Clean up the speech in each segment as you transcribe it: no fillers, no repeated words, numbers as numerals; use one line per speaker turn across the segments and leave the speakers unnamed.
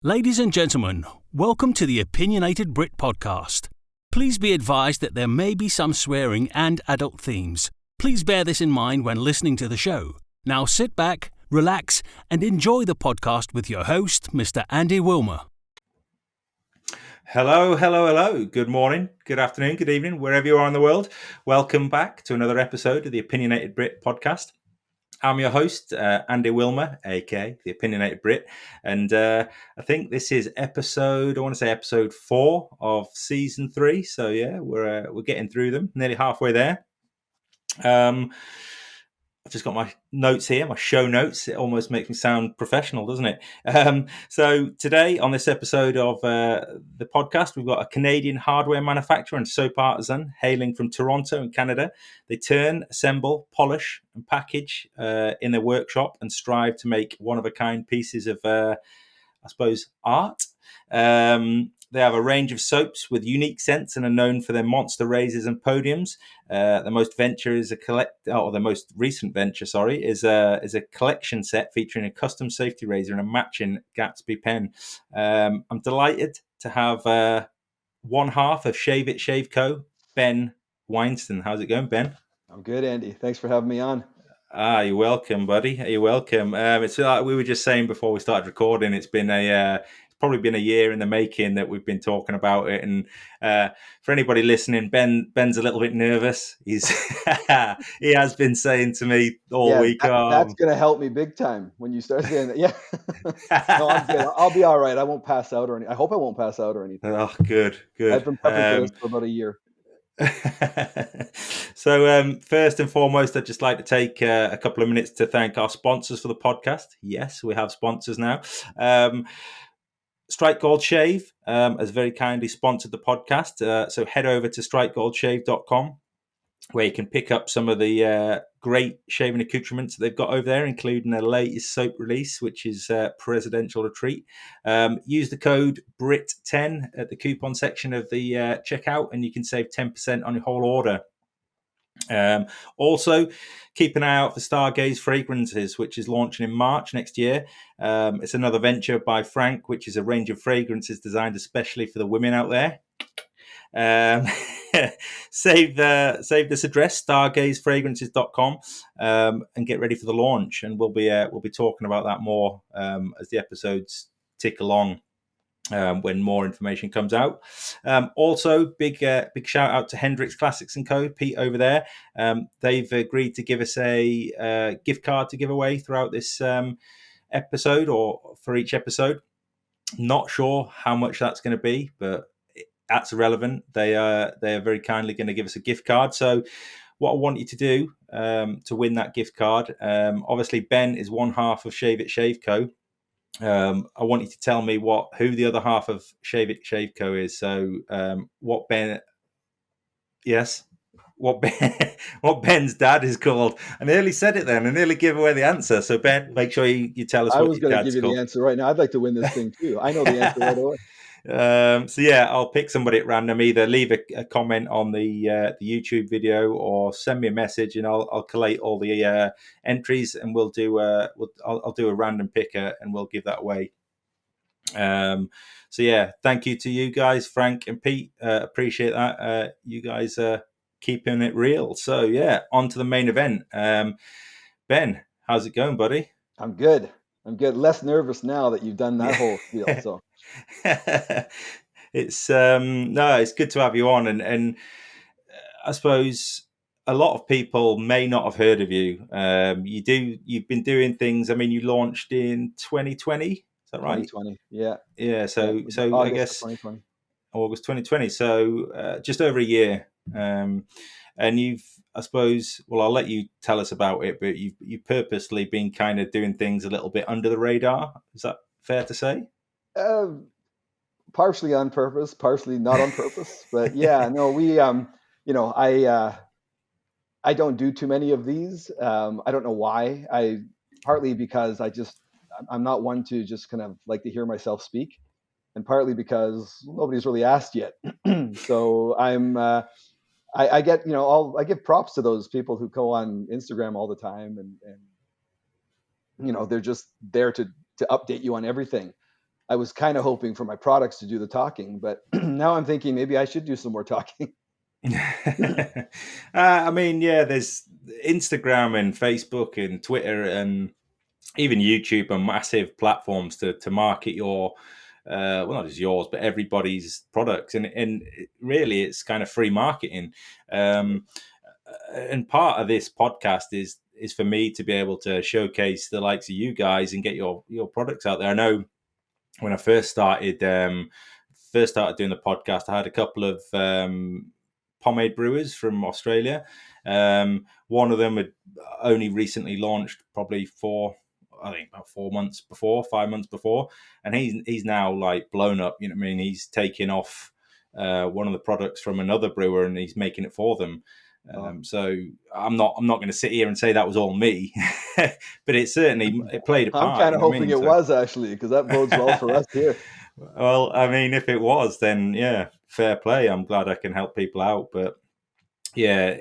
Ladies and gentlemen, welcome to the Opinionated Brit podcast. Please be advised that there may be some swearing and adult themes. Please bear this in mind when listening to the show. Now sit back, relax, and enjoy the podcast with your host, Mr. Andy Wilmer.
Hello. Good morning, good afternoon, good evening, wherever you are in the world. Welcome back to another episode of the Opinionated Brit podcast. I'm your host, Andy Wilmer, aka the Opinionated Brit, and I think this is episode 4 of season 3. So yeah, we're getting through them, nearly halfway there. I've just got my notes here, my show notes. It almost makes me sound professional, doesn't it? So today on this episode of the podcast, we've got a Canadian hardware manufacturer and soap artisan hailing from Toronto in Canada. They turn, assemble, polish and package in their workshop and strive to make one-of-a-kind pieces of, art. They have a range of soaps with unique scents and are known for their monster razors and podiums. The most recent venture, is a collection set featuring a custom safety razor and a matching Gatsby pen. I'm delighted to have one half of Shave It Shave Co., Ben Winestone. How's it going, Ben?
I'm good, Andy. Thanks for having me on.
You're welcome, buddy. You're welcome. It's like we were just saying before we started recording. It's probably been a year in the making that we've been talking about it. And for anybody listening, Ben's a little bit nervous. He has been saying to me all week.
That's going to help me big time when you start saying that. Yeah. No, I'm good. I'll be all right. I won't pass out or anything. I hope I won't pass out or anything.
Oh, good.
I've been prepping for this for about a year.
So first and foremost, I'd just like to take a couple of minutes to thank our sponsors for the podcast. Yes, we have sponsors now. Strike Gold Shave has very kindly sponsored the podcast. So head over to strikegoldshave.com where you can pick up some of the great shaving accoutrements that they've got over there, including their latest soap release, which is Presidential Retreat. Use the code BRIT10 at the coupon section of the checkout, and you can save 10% on your whole order. Also, keep an eye out for Stargaze Fragrances, which is launching in March next year. It's another venture by Frank, which is a range of fragrances designed especially for the women out there. Save this address, stargazefragrances.com, and get ready for the launch. And we'll be talking about that more as the episodes tick along. When more information comes out. Also, big shout out to Hendrix Classics & Co., Pete over there. They've agreed to give us a gift card to give away throughout this episode, or for each episode. Not sure how much that's going to be, but that's irrelevant. They are very kindly going to give us a gift card. So what I want you to do to win that gift card, obviously Ben is one half of Shave It Shave Co., I want you to tell me who the other half of Shave It Shave Co. is. So what Ben's dad is called. I nearly said it then. I nearly gave away the answer. So Ben, make sure you tell us what your dad's called.
I was going to give you the answer right now. I'd like to win this thing too. I know the answer right away.
So yeah, I'll pick somebody at random. Either leave a comment on the YouTube video or send me a message, and I'll collate all the entries, and I'll do a random picker, and we'll give that away. So yeah, thank you to you guys, Frank and Pete. Appreciate that. You guys are keeping it real. So yeah, on to the main event. Ben, how's it going, buddy?
I'm good. Less nervous now that you've done that whole deal. So.
It's good to have you on, and I suppose a lot of people may not have heard of you. You've been doing things. I mean, you launched in 2020. Is that right?
2020. Yeah.
So
August
I guess
2020.
August 2020. So just over a year. And I suppose, I'll let you tell us about it, but you've purposely been kind of doing things a little bit under the radar. Is that fair to say?
Partially on purpose, partially not on purpose. But yeah, no, we, I don't do too many of these. I don't know why. Partly because I'm not one to just kind of like to hear myself speak, and partly because nobody's really asked yet. So I get, I give props to those people who go on Instagram all the time and they're just there to update you on everything. I was kind of hoping for my products to do the talking, but now I'm thinking maybe I should do some more talking.
I mean, yeah, there's Instagram and Facebook and Twitter and even YouTube are massive platforms to market your, well, not just yours, but everybody's products. And really, it's kind of free marketing. And part of this podcast is for me to be able to showcase the likes of you guys and get your products out there. I know when I first started doing the podcast, I had a couple of pomade brewers from Australia. One of them had only recently launched, probably about 4 months before, 5 months before, and he's now like blown up. You know what I mean? He's taking off one of the products from another brewer and he's making it for them. So I'm not going to sit here and say that was all me, but it played a part.
I'm kind of hoping it
So,
was actually, because that bodes well for us here.
Well, I mean, if it was, then yeah, fair play. I'm glad I can help people out. But yeah,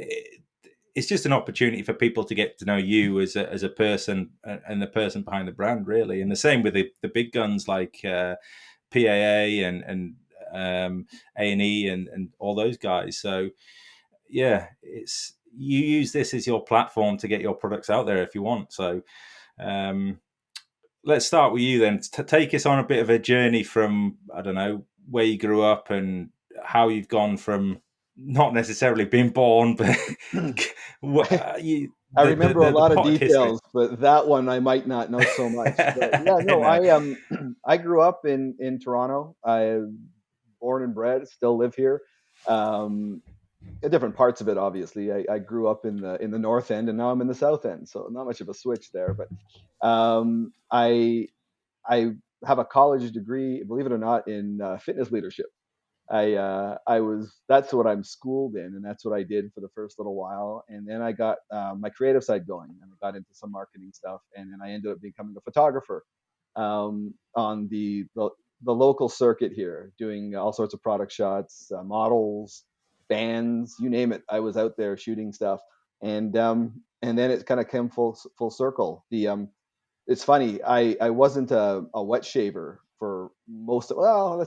it's just an opportunity for people to get to know you as a person and the person behind the brand, really. And the same with the big guns like PAA and A&E and all those guys. So yeah, you use this as your platform to get your products out there if you want. So let's start with you then. Take us on a bit of a journey from, I don't know, where you grew up and how you've gone from not necessarily being born, but
I remember a lot of details,
history.
but that one I might not know so much. But yeah, no, I grew up in Toronto. I born and bred, still live here. Different parts of it, obviously. I grew up in the north end, and now I'm in the south end, so not much of a switch there. But I have a college degree, believe it or not, in fitness leadership. That's what I'm schooled in, and that's what I did for the first little while. And then I got my creative side going, and I got into some marketing stuff, and then I ended up becoming a photographer on the local circuit here, doing all sorts of product shots, models, bands, you name it. I was out there shooting stuff, and then it kind of came full circle. It's funny. I wasn't a wet shaver for most of. Well,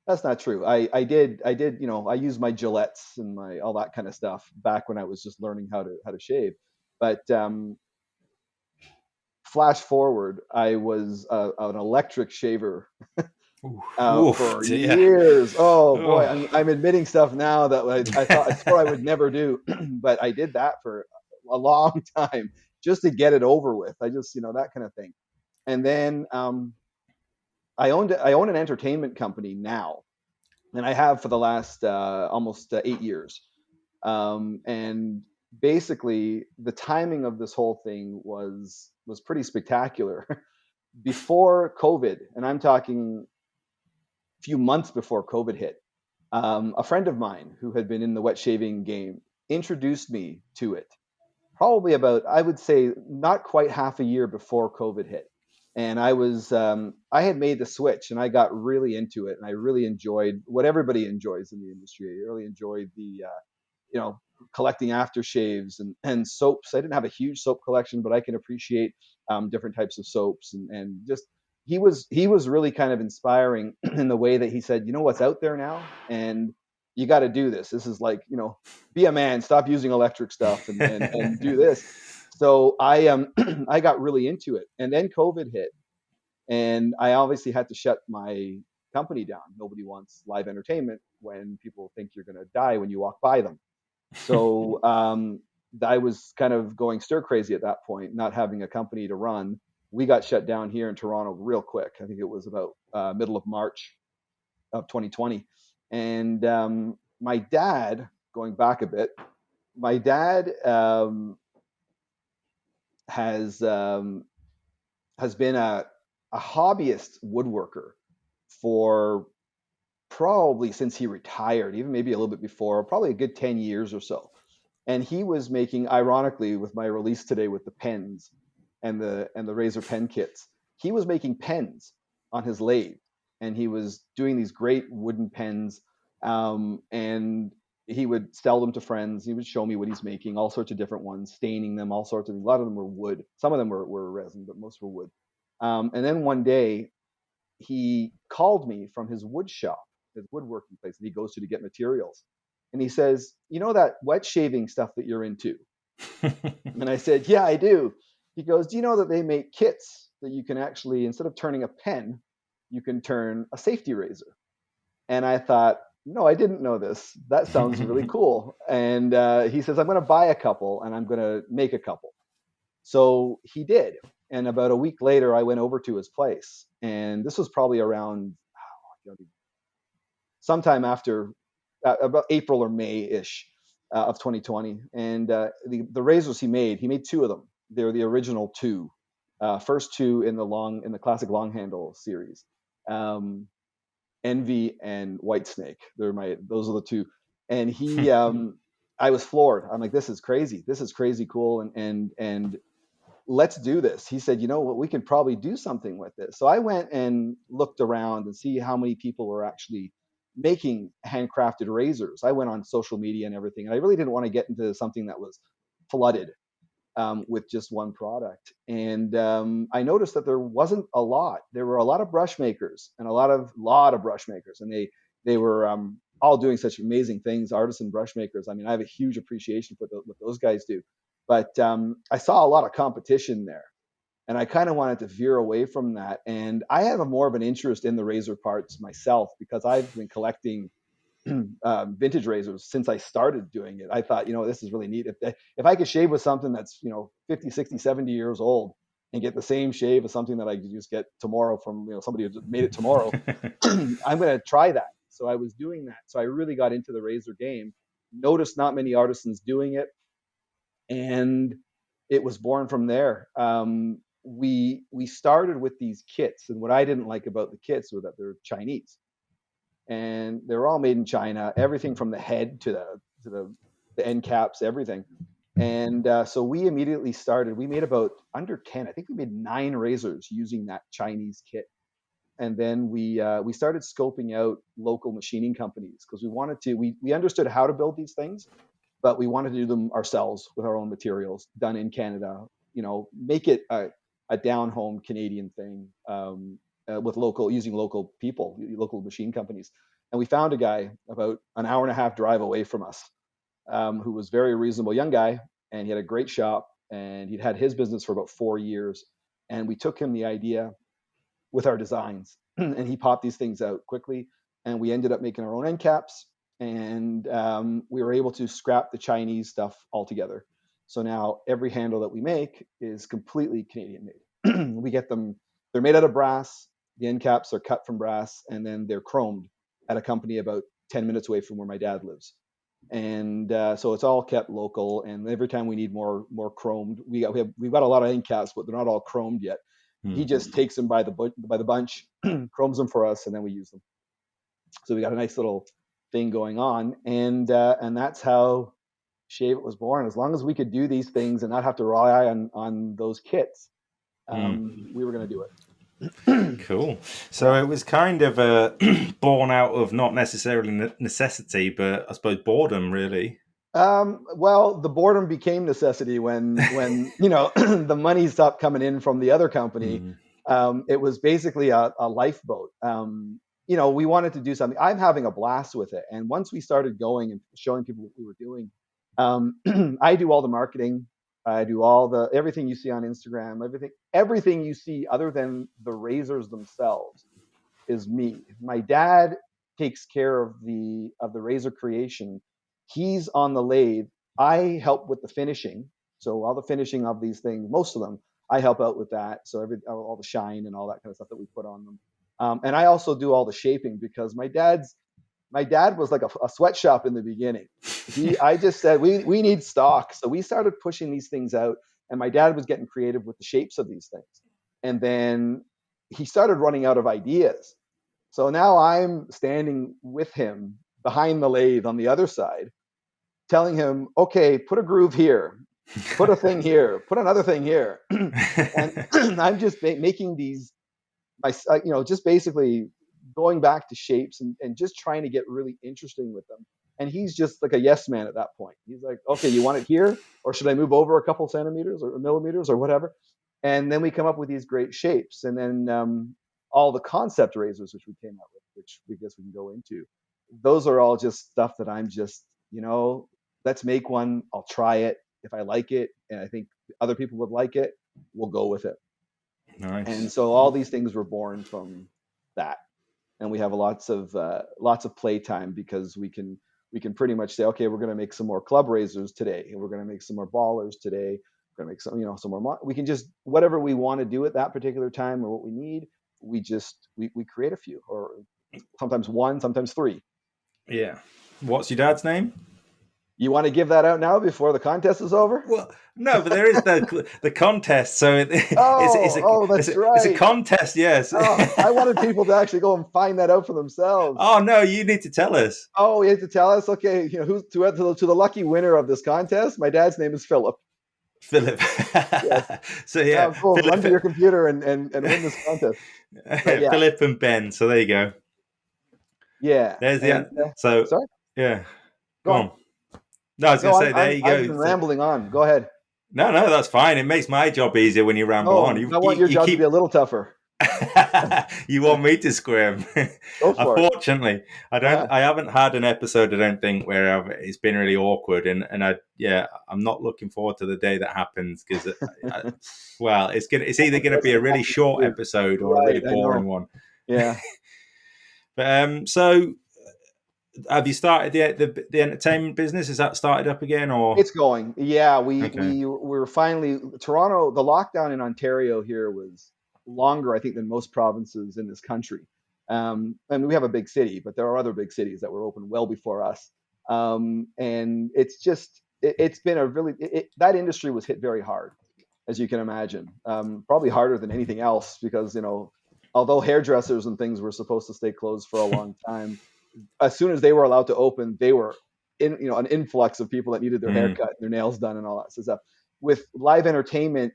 that's not true. I did. I used my Gillettes and my all that kind of stuff back when I was just learning how to shave. But flash forward, I was an electric shaver for
Yeah.
years. Oh boy, I'm admitting stuff now that I thought I swore I would never do, but I did that for a long time just to get it over with. I just that kind of thing. And then I own an entertainment company now, and I have for the last almost 8 years. And basically, the timing of this whole thing was pretty spectacular. Before COVID, and I'm talking a few months before COVID hit, a friend of mine who had been in the wet shaving game introduced me to it. Probably about, I would say, not quite half a year before COVID hit. And I had made the switch and I got really into it, and I really enjoyed what everybody enjoys in the industry. I really enjoyed collecting aftershaves and soaps. I didn't have a huge soap collection, but I can appreciate different types of soaps, and just he was really kind of inspiring in the way that he said, what's out there now, and you got to do this. This is like, be a man, stop using electric stuff, and do this. So I got really into it, and then COVID hit, and I obviously had to shut my company down. Nobody wants live entertainment when people think you're going to die when you walk by them. So I was kind of going stir crazy at that point, not having a company to run. We got shut down here in Toronto real quick. I think it was about middle of March of 2020. And my dad, going back a bit, my dad has been a hobbyist woodworker for probably since he retired, even maybe a little bit before, probably a good 10 years or so. And he was making, ironically, with my release today with the pens and the razor pen kits, he was making pens on his lathe, and he was doing these great wooden pens, and he would sell them to friends. He would show me what he's making, all sorts of different ones, staining them, all sorts of things. A lot of them were wood. Some of them were resin, but most were wood. And then one day he called me from his wood shop, his woodworking place that he goes to get materials. And he says, you know that wet shaving stuff that you're into? And I said, yeah, I do. He goes, do you know that they make kits that you can actually, instead of turning a pen, you can turn a safety razor? And I thought, no, I didn't know this. That sounds really cool. And he says, I'm going to buy a couple and I'm going to make a couple. So he did. And about a week later, I went over to his place. And this was probably around sometime after about April or May-ish of 2020. And the razors he made two of them. They're the original two, first two in the classic long handle series. Envy and White Snake. Those are the two. And he, I was floored. I'm like, this is crazy. This is crazy cool. And let's do this. He said, you know what, we can probably do something with this. So I went and looked around and see how many people were actually making handcrafted razors. I went on social media and everything. And I really didn't want to get into something that was flooded with just one product. And I noticed that there wasn't a lot. There were a lot of brush makers and a lot of brush makers, and they were all doing such amazing things, artisan brush makers. I mean, I have a huge appreciation for what those guys do. But I saw a lot of competition there, and I kind of wanted to veer away from that. And I have more of an interest in the razor parts myself because I've been collecting vintage razors since I started doing it. I thought, this is really neat. If I could shave with something that's 50, 60, 70 years old and get the same shave as something that I could just get tomorrow from somebody who just made it tomorrow, I'm going to try that. So I was doing that. So I really got into the razor game. Noticed not many artisans doing it, and it was born from there. We started with these kits, and what I didn't like about the kits was that they're Chinese. And they're all made in China, everything from the head to the end caps, everything. And so we immediately started. We made about under 10. I think we made 9 razors using that Chinese kit. And then we started scoping out local machining companies because we wanted to. We understood how to build these things, but we wanted to do them ourselves with our own materials, done in Canada. Make it a down home Canadian thing. With using local people, local machine companies. And we found a guy about an hour and a half drive away from us who was a very reasonable young guy, and he had a great shop, and he'd had his business for about 4 years. And we took him the idea with our designs, and he popped these things out quickly, and we ended up making our own end caps, and we were able to scrap the Chinese stuff altogether. So now every handle that we make is completely Canadian made. We get them, they're made out of brass. The end caps are cut from brass, and then they're chromed at a company about 10 minutes away from where my dad lives. And so it's all kept local. And every time we need more chromed, we've got a lot of end caps, but they're not all chromed yet. Mm-hmm. He just takes them by the bunch, chromes them for us, and then we use them. So we got a nice little thing going on, and that's how Shave It was born. As long as we could do these things and not have to rely on those kits, we were going to do it.
Cool. So it was kind of born out of not necessarily necessity, but I suppose boredom, really.
Well, the boredom became necessity when the money stopped coming in from the other company. It was basically a lifeboat. We wanted to do something. I'm having a blast with it, and once we started going and showing people what we were doing, I do all the marketing. I do everything you see on Instagram, everything you see other than the razors themselves is me. My dad takes care of the razor creation. He's on the lathe. I help with the finishing. So all the finishing of these things, most of them, I help out with that. So all the shine and all that kind of stuff that we put on them. And I also do all the shaping because my dad was like a sweatshop in the beginning. I just said, we need stock. So we started pushing these things out, and my dad was getting creative with the shapes of these things. And then he started running out of ideas. So now I'm standing with him behind the lathe on the other side, telling him, okay, put a groove here, put a thing here, put another thing here. And I'm just making these, just basically going back to shapes and just trying to get really interesting with them. And he's just like a yes man at that point. He's like, okay, you want it here? Or should I move over a couple centimeters or millimeters or whatever? And then we come up with these great shapes. And then all the concept razors which we came out with, which we guess we can go into. Those are all just stuff that I'm just, let's make one. I'll try it. If I like it and I think other people would like it, we'll go with it.
Nice.
And so all these things were born from that. And we have lots of playtime because we can pretty much say, okay, we're going to make some more club razors today, and we're going to make some more ballers today. We're going to make some more. We can just whatever we want to do at that particular time or what we need. We create a few, or sometimes one, sometimes three.
Yeah. What's your dad's name?
You want to give that out now before the contest is over?
Well, no, but there is the contest, so
that's
right. It's a contest, yes.
I wanted people to actually go and find that out for themselves.
Oh no, you need to tell us.
Oh, you have to tell us. Okay, who's to the lucky winner of this contest? My dad's name is Philip.
Philip. Yes. So yeah,
cool. Philip, run to your computer and win this contest.
Yeah. Philip and Ben. So there you go.
Yeah.
There's the answer. So
sorry.
Yeah. Go on. No, I was going to say, there you go.
I've been rambling on. Go ahead.
No, that's fine. It makes my job easier when you ramble on.
I want your job to be a little tougher.
You want me to squirm? Unfortunately, I haven't had an episode, I don't think, where it's been really awkward, and I'm not looking forward to the day that happens because, it's either going to be a really short episode or a really boring one.
Yeah.
But so. Have you started the entertainment business? Has that started up again, or
it's going? Yeah, we were finally Toronto. The lockdown in Ontario here was longer, I think, than most provinces in this country. And we have a big city, but there are other big cities that were open well before us. And it's been a really that industry was hit very hard, as you can imagine. Probably harder than anything else because although hairdressers and things were supposed to stay closed for a long time. As soon as they were allowed to open, they were in an influx of people that needed their hair cut and their nails done and all that stuff. With live entertainment,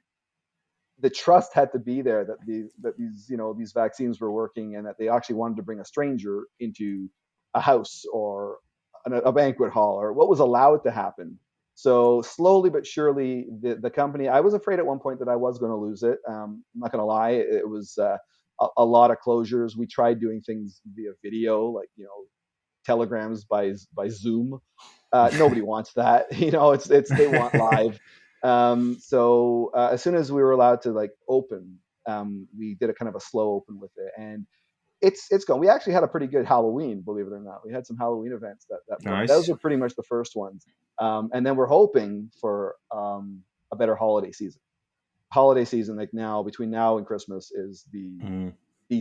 the trust had to be there that these vaccines were working and that they actually wanted to bring a stranger into a house or a banquet hall or what was allowed to happen. So slowly but surely, the company. I was afraid at one point that I was going to lose it. I'm not going to lie; it was. A lot of closures. We tried doing things via video, like telegrams by Zoom. Nobody wants that. It's they want live. So as soon as we were allowed to open, we did a kind of a slow open with it, and it's going. We actually had a pretty good Halloween, believe it or not. We had some Halloween events that
nice.
Those were pretty much the first ones, and then we're hoping for a better holiday season. Holiday season, like now, between now and Christmas, is the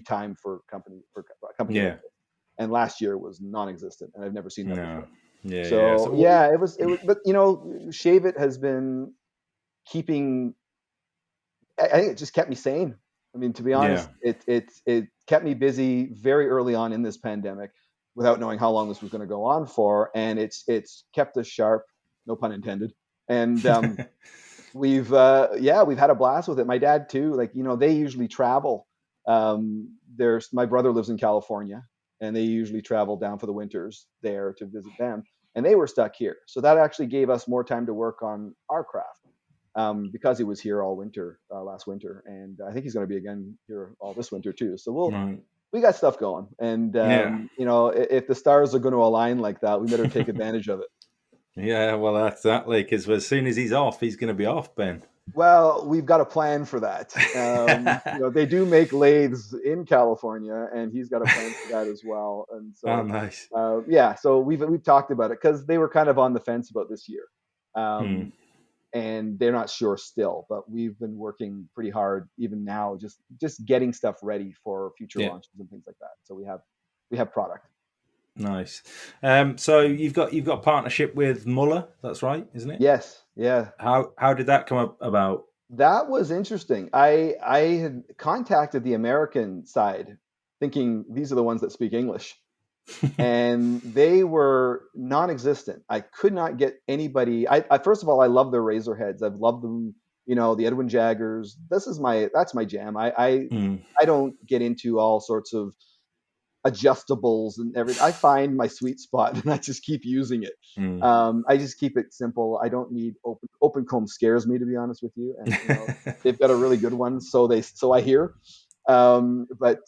time for company.
Yeah.
And last year was non-existent, and I've never seen that before.
Yeah.
So it was. But Shave It has been keeping. I think it just kept me sane. I mean, to be honest, it kept me busy very early on in this pandemic, without knowing how long this was going to go on for, and it's kept us sharp. No pun intended. And we've had a blast with it. My dad too. They usually travel. My brother lives in California, and they usually travel down for the winters there to visit them, and they were stuck here. So that actually gave us more time to work on our craft, because he was here all winter, last winter, and I think he's going to be again here all this winter too. So we got stuff going, and if the stars are going to align like that, we better take advantage of it.
Yeah, well, exactly, because as soon as he's off, he's going to be off, Ben.
Well, we've got a plan for that. They do make lathes in California, and he's got a plan for that as well. And so,
nice.
So we've talked about it because they were kind of on the fence about this year, and they're not sure still. But we've been working pretty hard even now, just getting stuff ready for future launches and things like that. So we have product.
Nice. So you've got a partnership with Muller, that's right, isn't it?
Yes. Yeah.
How did that come about?
That was interesting. I had contacted the American side, thinking these are the ones that speak English, and they were non-existent. I could not get anybody. I first of all, I love their razor heads. I've loved them. The Edwin Jaggers. That's my jam. I don't get into all sorts of adjustables and everything. I find my sweet spot and I just keep using it. I just keep it simple. I don't need open comb. Scares me, to be honest with you. And they've got a really good one, so I hear. But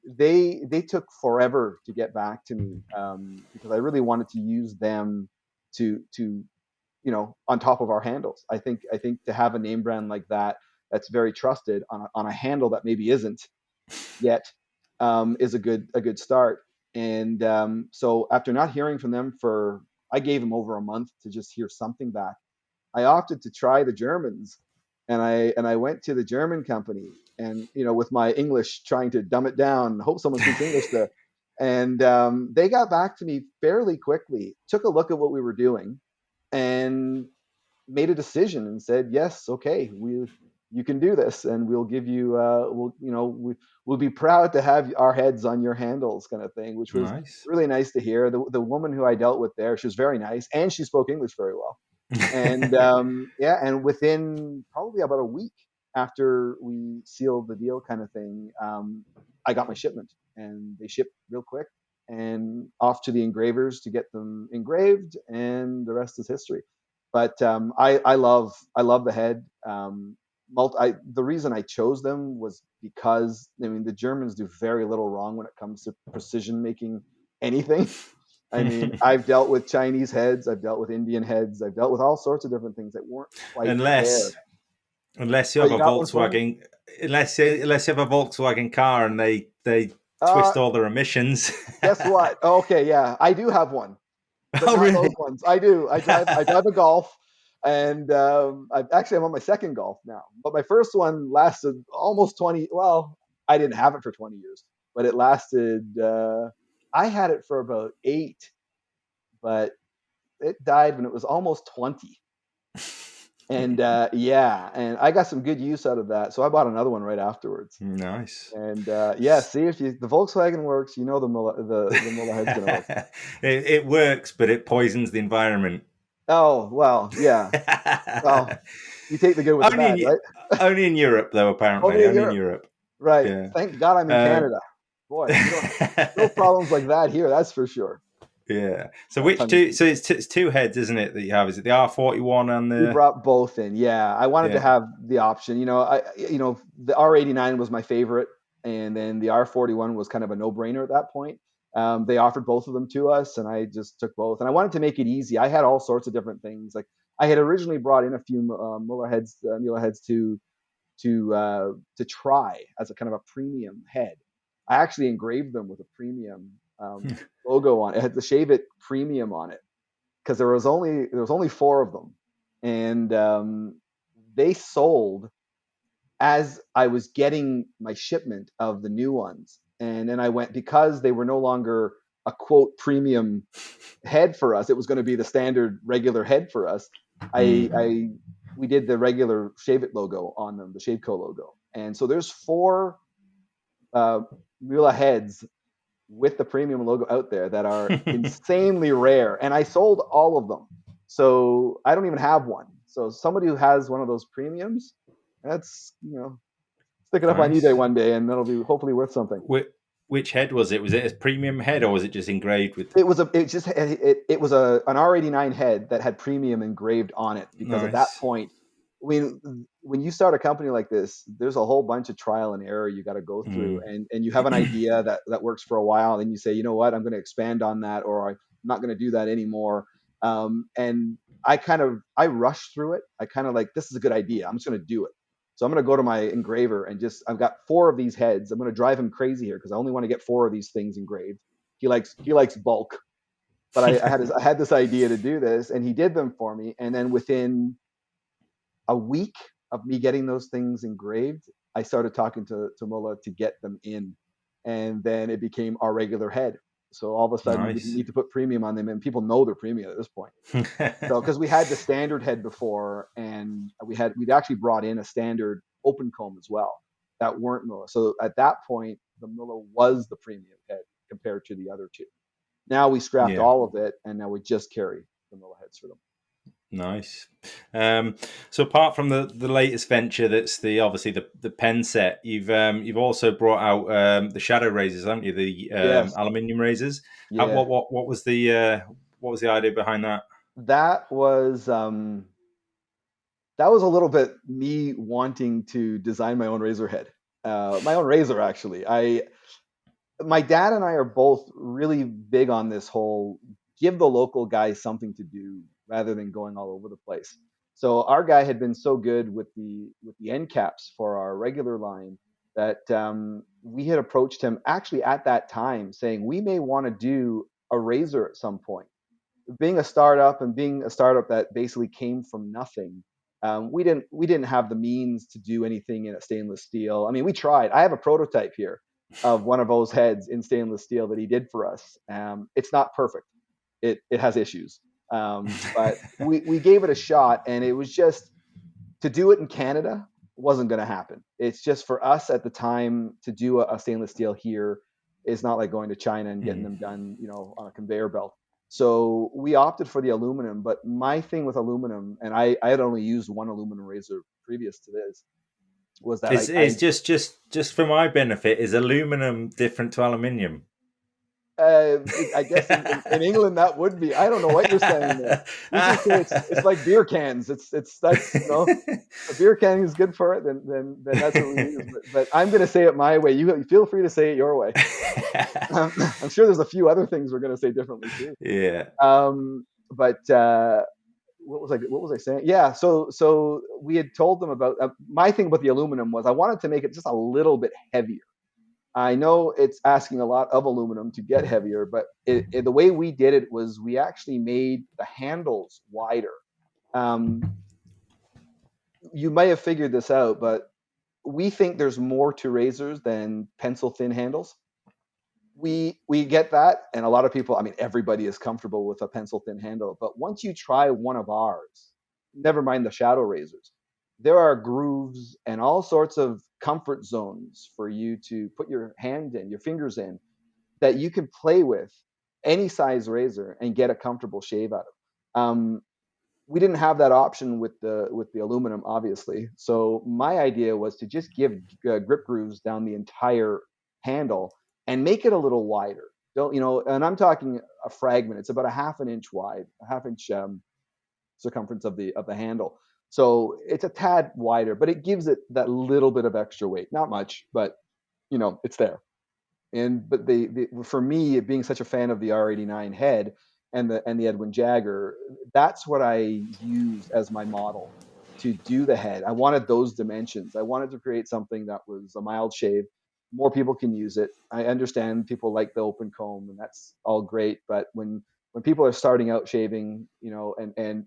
they took forever to get back to me, because I really wanted to use them to on top of our handles. I think to have a name brand like that's very trusted on a handle that maybe isn't yet, is a good start. And so after not hearing from them I gave them over a month to just hear something back. I opted to try the Germans, and I went to the German company, and with my English trying to dumb it down, hope someone speaks English there, and they got back to me fairly quickly, took a look at what we were doing, and made a decision and said, yes, okay, you can do this, and we'll give you we'll be proud to have our heads on your handles, kind of thing, which was
Nice.
really nice to hear. The woman who I dealt with there, she was very nice, and she spoke English very well. And and within probably about a week after we sealed the deal, kind of thing, I got my shipment, and they shipped real quick, and off to the engravers to get them engraved, and the rest is history. But I love the head. The reason I chose them was because, I mean, the Germans do very little wrong when it comes to precision making anything. I mean, I've dealt with Chinese heads, I've dealt with Indian heads, I've dealt with all sorts of different things that weren't quite there.
Unless you
Oh,
have
you
a
got one for me?
Volkswagen, unless you have a Volkswagen car and they
Uh,
twist all their emissions.
Guess what? Okay, yeah, I do have one, but
Oh,
not those
really?
ones. I do. I drive a Golf, and I'm on my second Golf now. But my first one lasted almost 20. Well, I didn't have it for 20 years, but it lasted. I had it for about 8, but it died when it was almost 20. And and I got some good use out of that, so I bought another one right afterwards.
Nice.
And see, if the Volkswagen works, the Muller head's gonna work.
It works, but it poisons the environment.
Oh well, yeah. Well, you take the good with the
only
bad,
in
right?
only in Europe, though. Apparently,
Only in
only in
Europe,
Europe.
right?
Yeah.
Thank God I'm in Canada. Boy, we don't no problems like that here. That's for sure.
Yeah. So which two? So it's two heads, isn't it? That you have? Is it the R41 and
We
the?
brought both in. Yeah, I wanted to
Yeah.
have the option. The R89 was my favorite, and then the R41 was kind of a no-brainer at that point. They offered both of them to us, and I just took both. And I wanted to make it easy. I had all sorts of different things. Like, I had originally brought in a few Muller heads to try as a kind of a premium head. I actually engraved them with a premium logo on it. It had the Shave It premium on it, because there was only 4 of them, and they sold as I was getting my shipment of the new ones. And then I went, because they were no longer a quote premium head for us, it was going to be the standard regular head for us. We did the regular Shave It logo on them, the Shaveco logo. And so there's 4 Mula heads with the premium logo out there that are insanely rare, and I sold all of them. So I don't even have one. So somebody who has one of those premiums, that's stick it up on
Nice.
eBay one day, and that'll be hopefully worth something.
Which head was it? Was it a premium head, or was it just engraved with?
It was an R89 head that had premium engraved on it, because at that
Nice.
point, when you start a company like this, there's a whole bunch of trial and error you got to go through, and you have an idea that works for a while, and you say, you know what, I'm going to expand on that, or I'm not going to do that anymore. And I rushed through it. I kind of like, this is a good idea, I'm just going to do it. So I'm going to go to my engraver, and I've got 4 of these heads. I'm going to drive him crazy here, because I only want to get 4 of these things engraved. He likes bulk, but I had this idea to do this, and he did them for me. And then within a week of me getting those things engraved, I started talking to Muller to get them in, and then it became our regular head. So all of a sudden, we didn't need to put premium on them, and people know they're premium at this point. So, because we had the standard head before, and we'd actually brought in a standard open comb as well that weren't Muller. So at that point, the Muller was the premium head compared to the other 2. Now we scrapped all of it, and now we just carry the Muller heads for them.
Nice. So apart from the latest venture, that's obviously the pen set, you've also brought out the shadow razors, haven't you? The
Yes.
aluminium razors.
Yeah.
What was the idea behind that?
That was a little bit me wanting to design my own razor head. My own razor, actually. My dad and I are both really big on this whole give the local guys something to do rather than going all over the place. So our guy had been so good with the end caps for our regular line that we had approached him actually at that time saying we may want to do a razor at some point. Being a startup and being a startup that basically came from nothing, we didn't have the means to do anything in a stainless steel. I mean, we tried. I have a prototype here of one of those heads in stainless steel that he did for us. It's not perfect. It has issues, but we gave it a shot, and it was just to do it in Canada wasn't going to happen. It's just for us at the time to do a stainless steel here is not like going to China and getting them done, on a conveyor belt. So we opted for the aluminum. But my thing with aluminum, and I had only used one aluminum razor previous to this, was that
It's just for my benefit. Is aluminum different to aluminium?
I guess in England that would be. I don't know what you're saying there. We just say it's like beer cans. That's a beer can is good for it. Then that's what we use. But I'm going to say it my way. You feel free to say it your way. I'm sure there's a few other things we're going to say differently too.
Yeah.
But what was I saying? Yeah. So we had told them about my thing about the aluminum was I wanted to make it just a little bit heavier. I know it's asking a lot of aluminum to get heavier, but the way we did it was we actually made the handles wider. You may have figured this out, but we think there's more to razors than pencil thin handles. We get that, and a lot of people, I mean, everybody is comfortable with a pencil thin handle, but once you try one of ours, never mind the shadow razors, there are grooves and all sorts of comfort zones for you to put your hand in, your fingers in, that you can play with any size razor and get a comfortable shave out of. We didn't have that option with the aluminum, obviously. So my idea was to just give grip grooves down the entire handle and make it a little wider. Don't And I'm talking a fragment. It's about a half an inch wide, a half inch circumference of the handle. So it's a tad wider, but it gives it that little bit of extra weight. Not much, but it's there. But for me, being such a fan of the R89 head and the Edwin Jagger, that's what I used as my model to do the head. I wanted those dimensions. I wanted to create something that was a mild shave. More people can use it. I understand people like the open comb, and that's all great. But when people are starting out shaving, and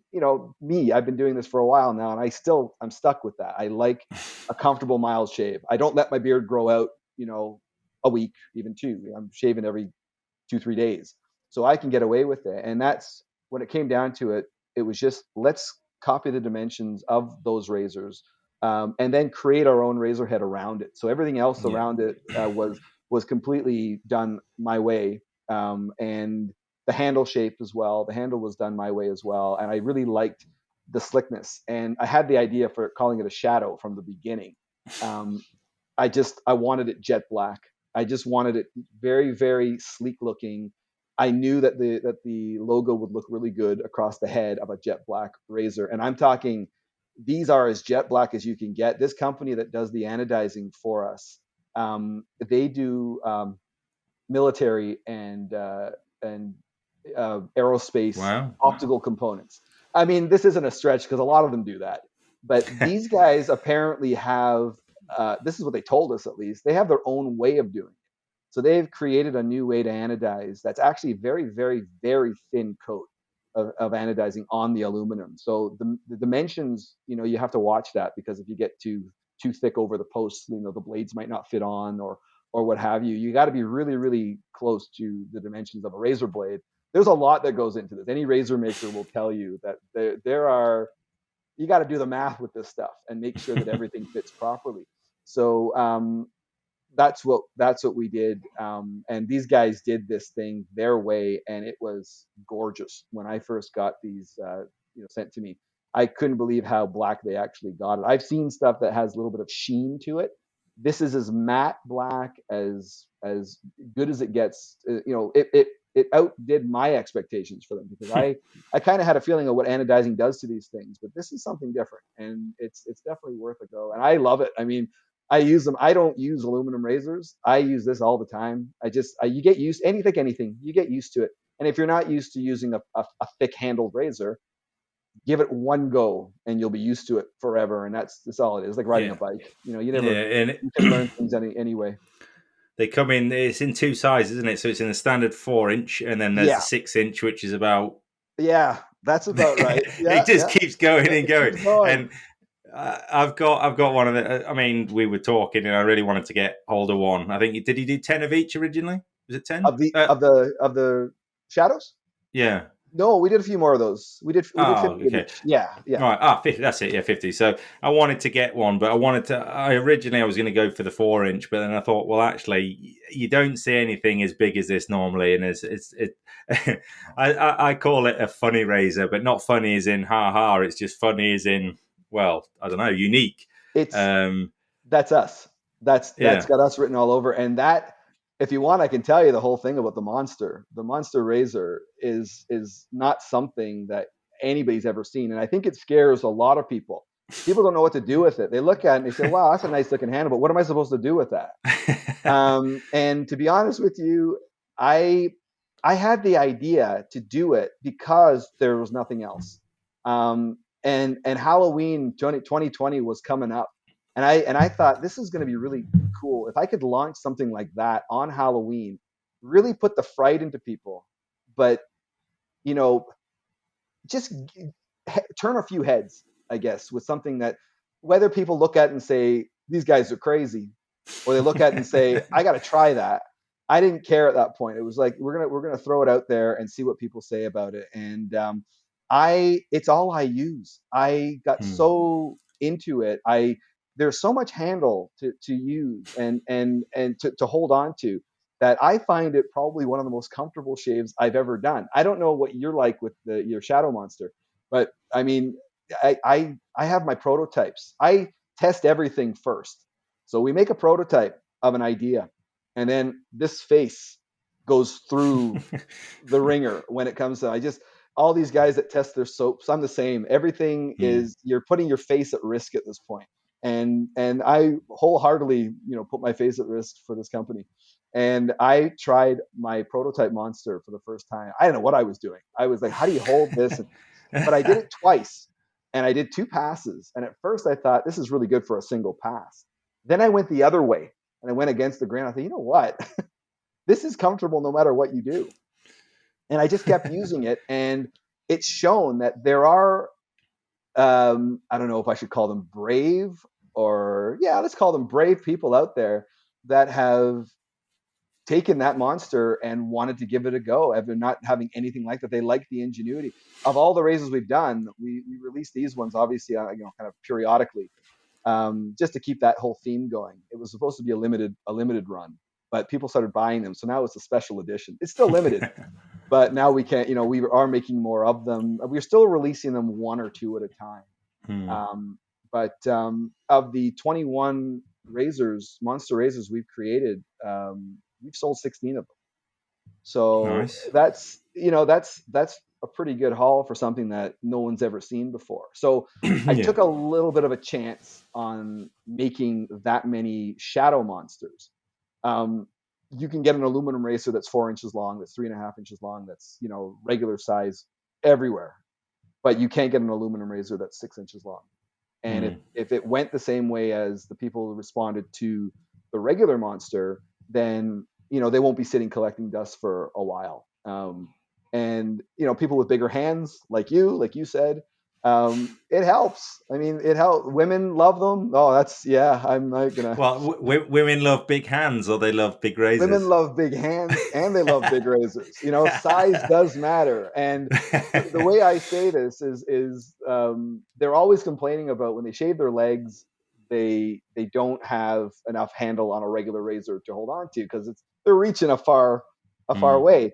me, I've been doing this for a while now, and I'm stuck with that. I like a comfortable mild shave. I don't let my beard grow out, a week, even two. I'm shaving every 2-3 days, so I can get away with it. And that's when it came down to it. It was just let's copy the dimensions of those razors, and then create our own razor head around it. So everything else around it was completely done my way, and the handle shape as well. The handle was done my way as well, and I really liked the slickness. And I had the idea for calling it a shadow from the beginning. I wanted it jet black. I just wanted it very, very sleek looking. I knew that the logo would look really good across the head of a jet black razor. And I'm talking, these are as jet black as you can get. This company that does the anodizing for us, they do military and aerospace optical components. I mean, this isn't a stretch because a lot of them do that. But these guys apparently have, this is what they told us at least, they have their own way of doing it. So they've created a new way to anodize that's actually a very, very, very thin coat of anodizing on the aluminum. So the dimensions, you have to watch that, because if you get too thick over the posts, the blades might not fit on or what have you. You got to be really, really close to the dimensions of a razor blade. There's a lot that goes into this. Any razor maker will tell you that you got to do the math with this stuff and make sure that everything fits properly. So that's what we did. And these guys did this thing their way, and it was gorgeous. When I first got these sent to me, I couldn't believe how black they actually got it. I've seen stuff that has a little bit of sheen to it. This is as matte black as good as it gets. It outdid my expectations for them, because I kind of had a feeling of what anodizing does to these things, but this is something different, and it's definitely worth a go. And I love it. I mean, I use them. I don't use aluminum razors. I use this all the time. You get used, anything, you get used to it. And if you're not used to using a thick handled razor, give it one go and you'll be used to it forever. And that's all it is. Like riding a bike. You can learn things anyway.
They come in, it's in two sizes, isn't it? So it's in a standard 4-inch, and then there's the 6-inch, which is about...
Yeah, that's about right. Yeah,
it just keeps going and going. And I've got one of it. I mean, we were talking, and I really wanted to get hold of one. I think, did you do 10 of each originally? Was it 10?
Of the shadows?
Yeah.
No, we did a few more of those. We did 50
okay.
each. Yeah.
All right. 50, that's it. Yeah, 50. So I wanted to get one, but originally I was going to go for the 4-inch, but then I thought, well, actually, you don't see anything as big as this normally, and I call it a funny razor, but not funny as in ha ha. It's just funny as in, well, I don't know, unique.
That's us. That's got us written all over, and that. If you want, I can tell you the whole thing about the Monster. The Monster razor is not something that anybody's ever seen, and I think it scares a lot of people. People don't know what to do with it. They look at it and they say, "Wow, that's a nice looking handle, but what am I supposed to do with that?" And to be honest with you, I had the idea to do it because there was nothing else. And Halloween 2020 was coming up. And I thought this is going to be really cool if I could launch something like that on Halloween, really put the fright into people, but just turn a few heads, I guess, with something that whether people look at and say these guys are crazy, or they look at it and say I got to try that. I didn't care at that point. It was like we're gonna throw it out there and see what people say about it. And it's all I use. I got so into it. There's so much handle to use and to hold on to that I find it probably one of the most comfortable shaves I've ever done. I don't know what you're like with your Shadow Monster, but I mean, I have my prototypes. I test everything first. So we make a prototype of an idea, and then this face goes through the ringer when it comes to all these guys that test their soaps. I'm the same. Everything is you're putting your face at risk at this point. And I wholeheartedly, put my face at risk for this company. And I tried my prototype Monster for the first time. I didn't know what I was doing. I was like, how do you hold this? But I did it twice, and I did 2 passes. And at first I thought this is really good for a single pass. Then I went the other way, and I went against the grain. I thought, you know what? This is comfortable no matter what you do. And I just kept using it, and it's shown that there are, I don't know if I should call them brave let's call them brave people out there that have taken that Monster and wanted to give it a go. After not having anything like that, they like the ingenuity of all the razors we've done. We released these ones obviously, kind of periodically, just to keep that whole theme going. It was supposed to be a limited run, but people started buying them, so now it's a special edition. It's still limited, but now we can't. We are making more of them. We're still releasing them 1 or 2 at a time. But of the 21 Monster razors we've created, we've sold 16 of them. So
nice.
That's a pretty good haul for something that no one's ever seen before. So I took a little bit of a chance on making that many Shadow Monsters. You can get an aluminum razor that's 4 inches long, that's 3.5 inches long, that's regular size everywhere, but you can't get an aluminum razor that's 6 inches long. And if it went the same way as the people who responded to the regular Monster, then they won't be sitting collecting dust for a while. And people with bigger hands, like you said, it helps. I mean, it helps. Women love them. Oh, I'm not gonna.
Well, women love big hands, or they love big razors.
Women love big hands, and they love big razors. Size does matter. And the way I say this is they're always complaining about when they shave their legs, they don't have enough handle on a regular razor to hold on to because they're reaching a far way.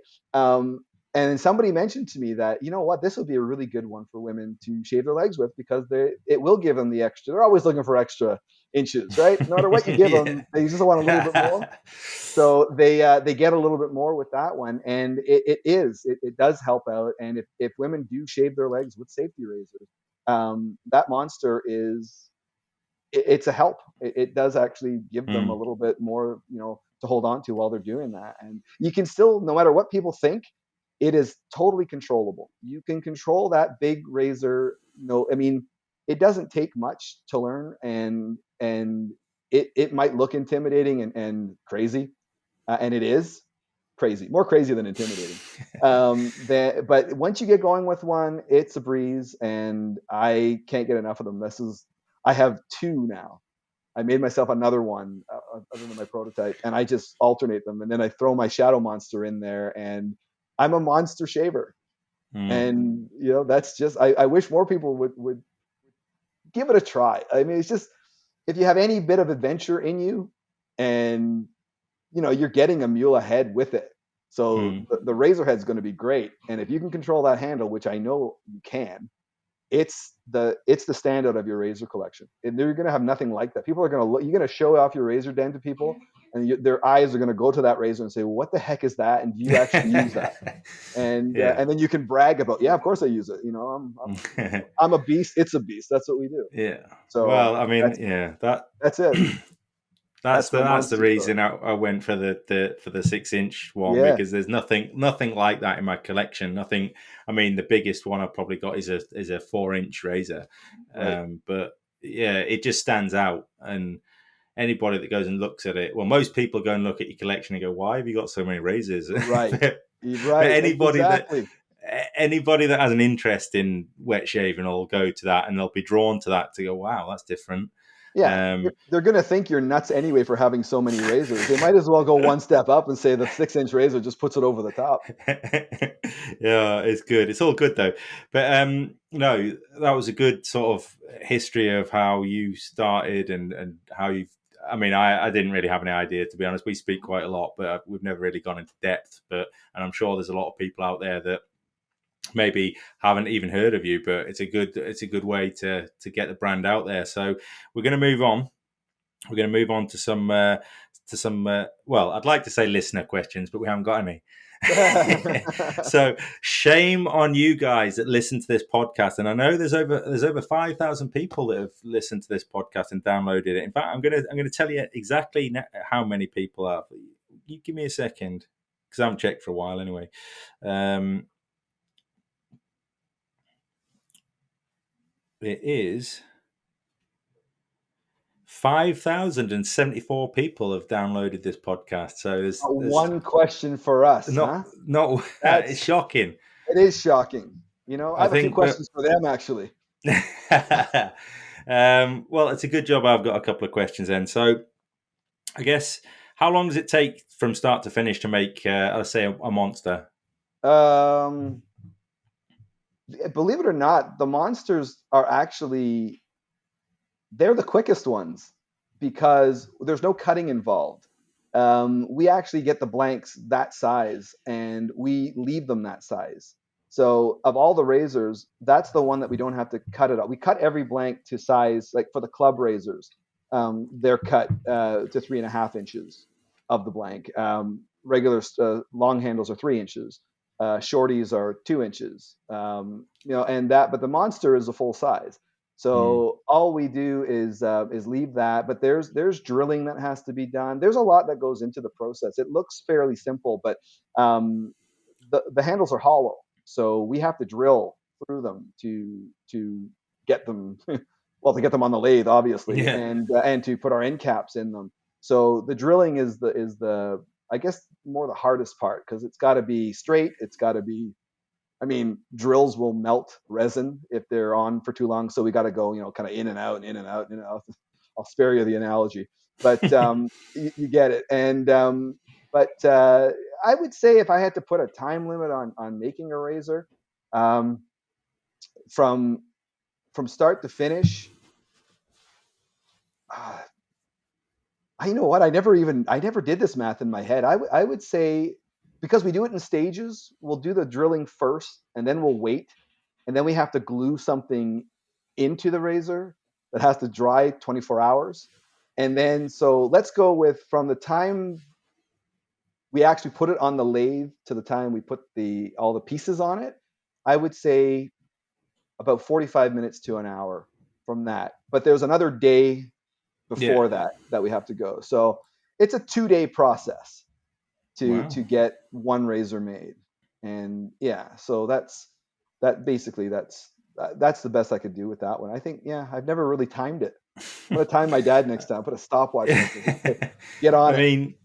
And somebody mentioned to me that, this would be a really good one for women to shave their legs with because it will give them the extra. They're always looking for extra inches, right? No matter what you give them, they just want a little bit more. So they get a little bit more with that one, and it does help out. And if women do shave their legs with safety razors, that Monster is it's a help. It does actually give them a little bit more, to hold on to while they're doing that. And you can still, no matter what people think, it is totally controllable. You can control that big razor. No, I mean, it doesn't take much to learn, and it might look intimidating and crazy, and it is crazy, more crazy than intimidating. But once you get going with one, it's a breeze, and I can't get enough of them. I have two now. I made myself another one other than my prototype, and I just alternate them, and then I throw my shadow monster in there, and I'm a monster shaver. And that's just, I wish more people would give it a try. I mean, it's just, if you have any bit of adventure in you, and you're getting a mule ahead with it, so the razor head's going to be great. And if you can control that handle, which I know you can, it's the standout of your razor collection. And you're going to have nothing like that. People are going to look, you're going to show off your razor den to people, and their eyes are going to go to that razor and say, well, what the heck is that? And do you actually use that? And and then you can brag about, yeah, of course I use it. I'm a beast. It's a beast. That's what we do.
Yeah.
So
Well, I mean,
that's it.
That's the reason I went for the 6-inch one, because there's nothing like that in my collection. Nothing. I mean, the biggest one I've probably got is a 4-inch razor,
Right.
but yeah, it just stands out. And anybody that goes and looks at it, well, most people go and look at your collection and go, "Why have you got so many razors?"
Right.
But
Exactly.
anybody that has an interest in wet shaving will go to that, and they'll be drawn to that to go, "Wow, that's different."
Yeah, they're going to think you're nuts anyway for having so many razors. They might as well go one step up and say the 6-inch razor just puts it over the top.
Yeah, it's good. It's all good though. But no, that was a good sort of history of how you started and how you've. I mean, I didn't really have any idea, to be honest. We speak quite a lot, but we've never really gone into depth. And I'm sure there's a lot of people out there that maybe haven't even heard of you, but it's a good way to get the brand out there. So we're going to move on. We're going to move on to some well, I'd like to say listener questions, but we haven't got any. So shame on you guys that listen to this podcast. And I know there's over 5,000 people that have listened to this podcast and downloaded it. In fact, I'm going to tell you exactly how many people are. You give me a second, because I haven't checked for a while anyway. It is 5,074 people have downloaded this podcast. So there's
one question for us.
No, it's shocking.
It is shocking. I have a few questions for them, actually.
Well, it's a good job I've got a couple of questions then. So I guess, how long does it take from start to finish to make, let's say, a monster?
Believe it or not, the monsters are actually, they're the quickest ones because there's no cutting involved. We actually get the blanks that size, and we leave them that size. So of all the razors, that's the one that we don't have to cut it out. We cut every blank to size, like for the club razors, they're cut to 3.5 inches of the blank. Regular long handles are 3 inches. Shorties are 2 inches. But the monster is a full size. So all we do is leave that. But there's drilling that has to be done. There's a lot that goes into the process. It looks fairly simple, but the handles are hollow, so we have to drill through them to get them well, to get them on the lathe, obviously, and to put our end caps in them. So the drilling is the I guess more the hardest part, because it's got to be straight. It's got to be, I mean, drills will melt resin if they're on for too long. So we got to go, kind of in and out, in and out, in and out. I'll spare you the analogy, but you get it. And but I would say, if I had to put a time limit on making a razor, from start to finish, you know what? I never did this math in my head. I would say, because we do it in stages, we'll do the drilling first, and then we'll wait, and then we have to glue something into the razor that has to dry 24 hours. And then, so let's go with, from the time we actually put it on the lathe to the time we put all the pieces on it, I would say about 45 minutes to an hour from that. But there's another day before that we have to go. So it's a 2-day process to get one razor made. And so that's the best I could do with that one. I think, I've never really timed it. I'm going to time my dad next time, put a stopwatch next to it. Get on it.
I mean,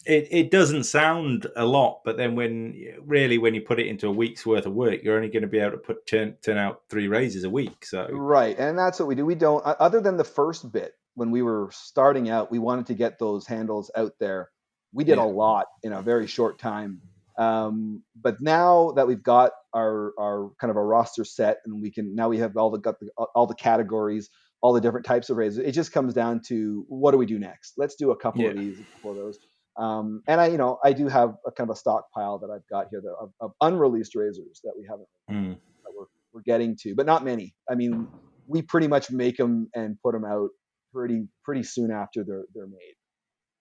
it doesn't sound a lot, but then when you put it into a week's worth of work, you're only going to be able to turn out 3 razors a week. So
right, and that's what we do. We don't, other than the first bit when we were starting out, we wanted to get those handles out there. We did a lot in a very short time. But now that we've got our kind of a roster set, and we have all the categories, all the different types of razors. It just comes down to, what do we do next? Let's do a couple of these, a couple of those. And I do have a kind of a stockpile that I've got here of unreleased razors that we haven't that we're getting to, but not many. I mean, we pretty much make them and put them out pretty soon after they're made.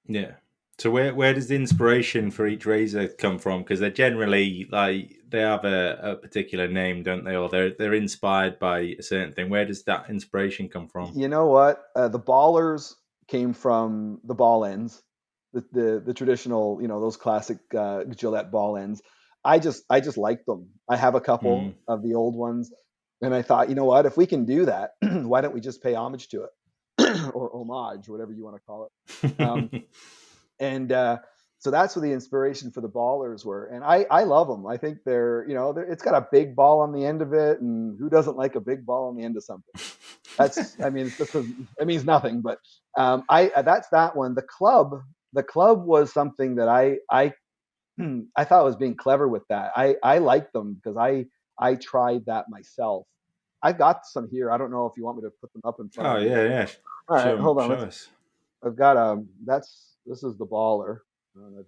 Yeah. So where does the inspiration for each razor come from? Because they're generally they have a particular name, don't they? Or they're inspired by a certain thing. Where does that inspiration come from?
You know what? The ballers came from the ball ends, the traditional, those classic Gillette ball ends. I just like them. I have a couple of the old ones, and I thought, you know what? If we can do that, why don't we just pay homage to it, or homage, whatever you want to call it. And so that's what the inspiration for the ballers were. And I love them. I think it's got a big ball on the end of it. And who doesn't like a big ball on the end of something? It means nothing, but that's that one. The club was something that I thought was being clever with that. I like them because I tried that myself. I've got some here. I don't know if you want me to put them up in front of you.
Yeah.
All right, hold on. I've got this is the baller. I don't know if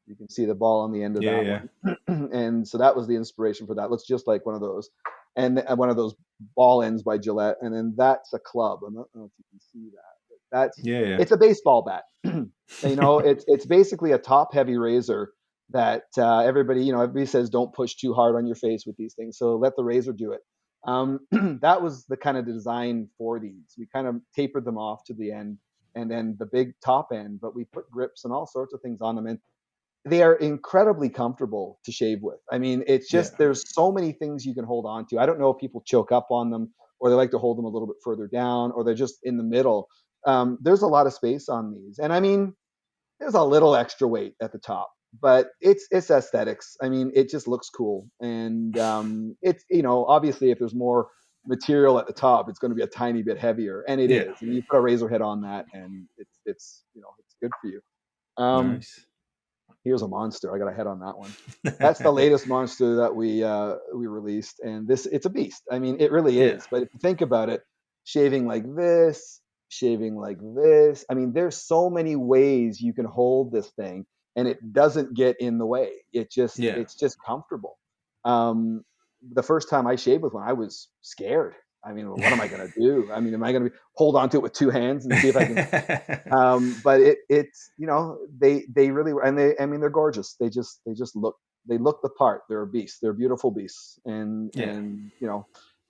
you can see the ball on the end of that one. And so that was the inspiration for that. Looks just like one of those, and one of those ball ends by Gillette. And then that's a club. I don't know if you can see that. But it's a baseball bat. It's basically a top heavy razor that everybody says don't push too hard on your face with these things. So let the razor do it. That was the kind of design for these. We kind of tapered them off to the end, and then the big top end, but we put grips and all sorts of things on them, and they are incredibly comfortable to shave with. I mean, it's just there's so many things you can hold on to. I don't know if people choke up on them, or they like to hold them a little bit further down, or they're just in the middle. There's a lot of space on these, and I mean, there's a little extra weight at the top, but it's aesthetics. I mean, it just looks cool, and it's obviously if there's more material at the top, it's going to be a tiny bit heavier, and it is. And you put a razor head on that, and it's good for you.
Nice.
Here's a monster. I got a head on that one. That's the latest monster that we released, and it's a beast. I mean, it really is. But if you think about it, shaving like this. I mean, there's so many ways you can hold this thing, and it doesn't get in the way. It's just comfortable. The first time I shaved with one, I was scared. I mean, what am I going to do? I mean, am I going to hold on to it with 2 hands and see if I can? But it's they really, and they're gorgeous. They just look the part. They're a beast. They're beautiful beasts, and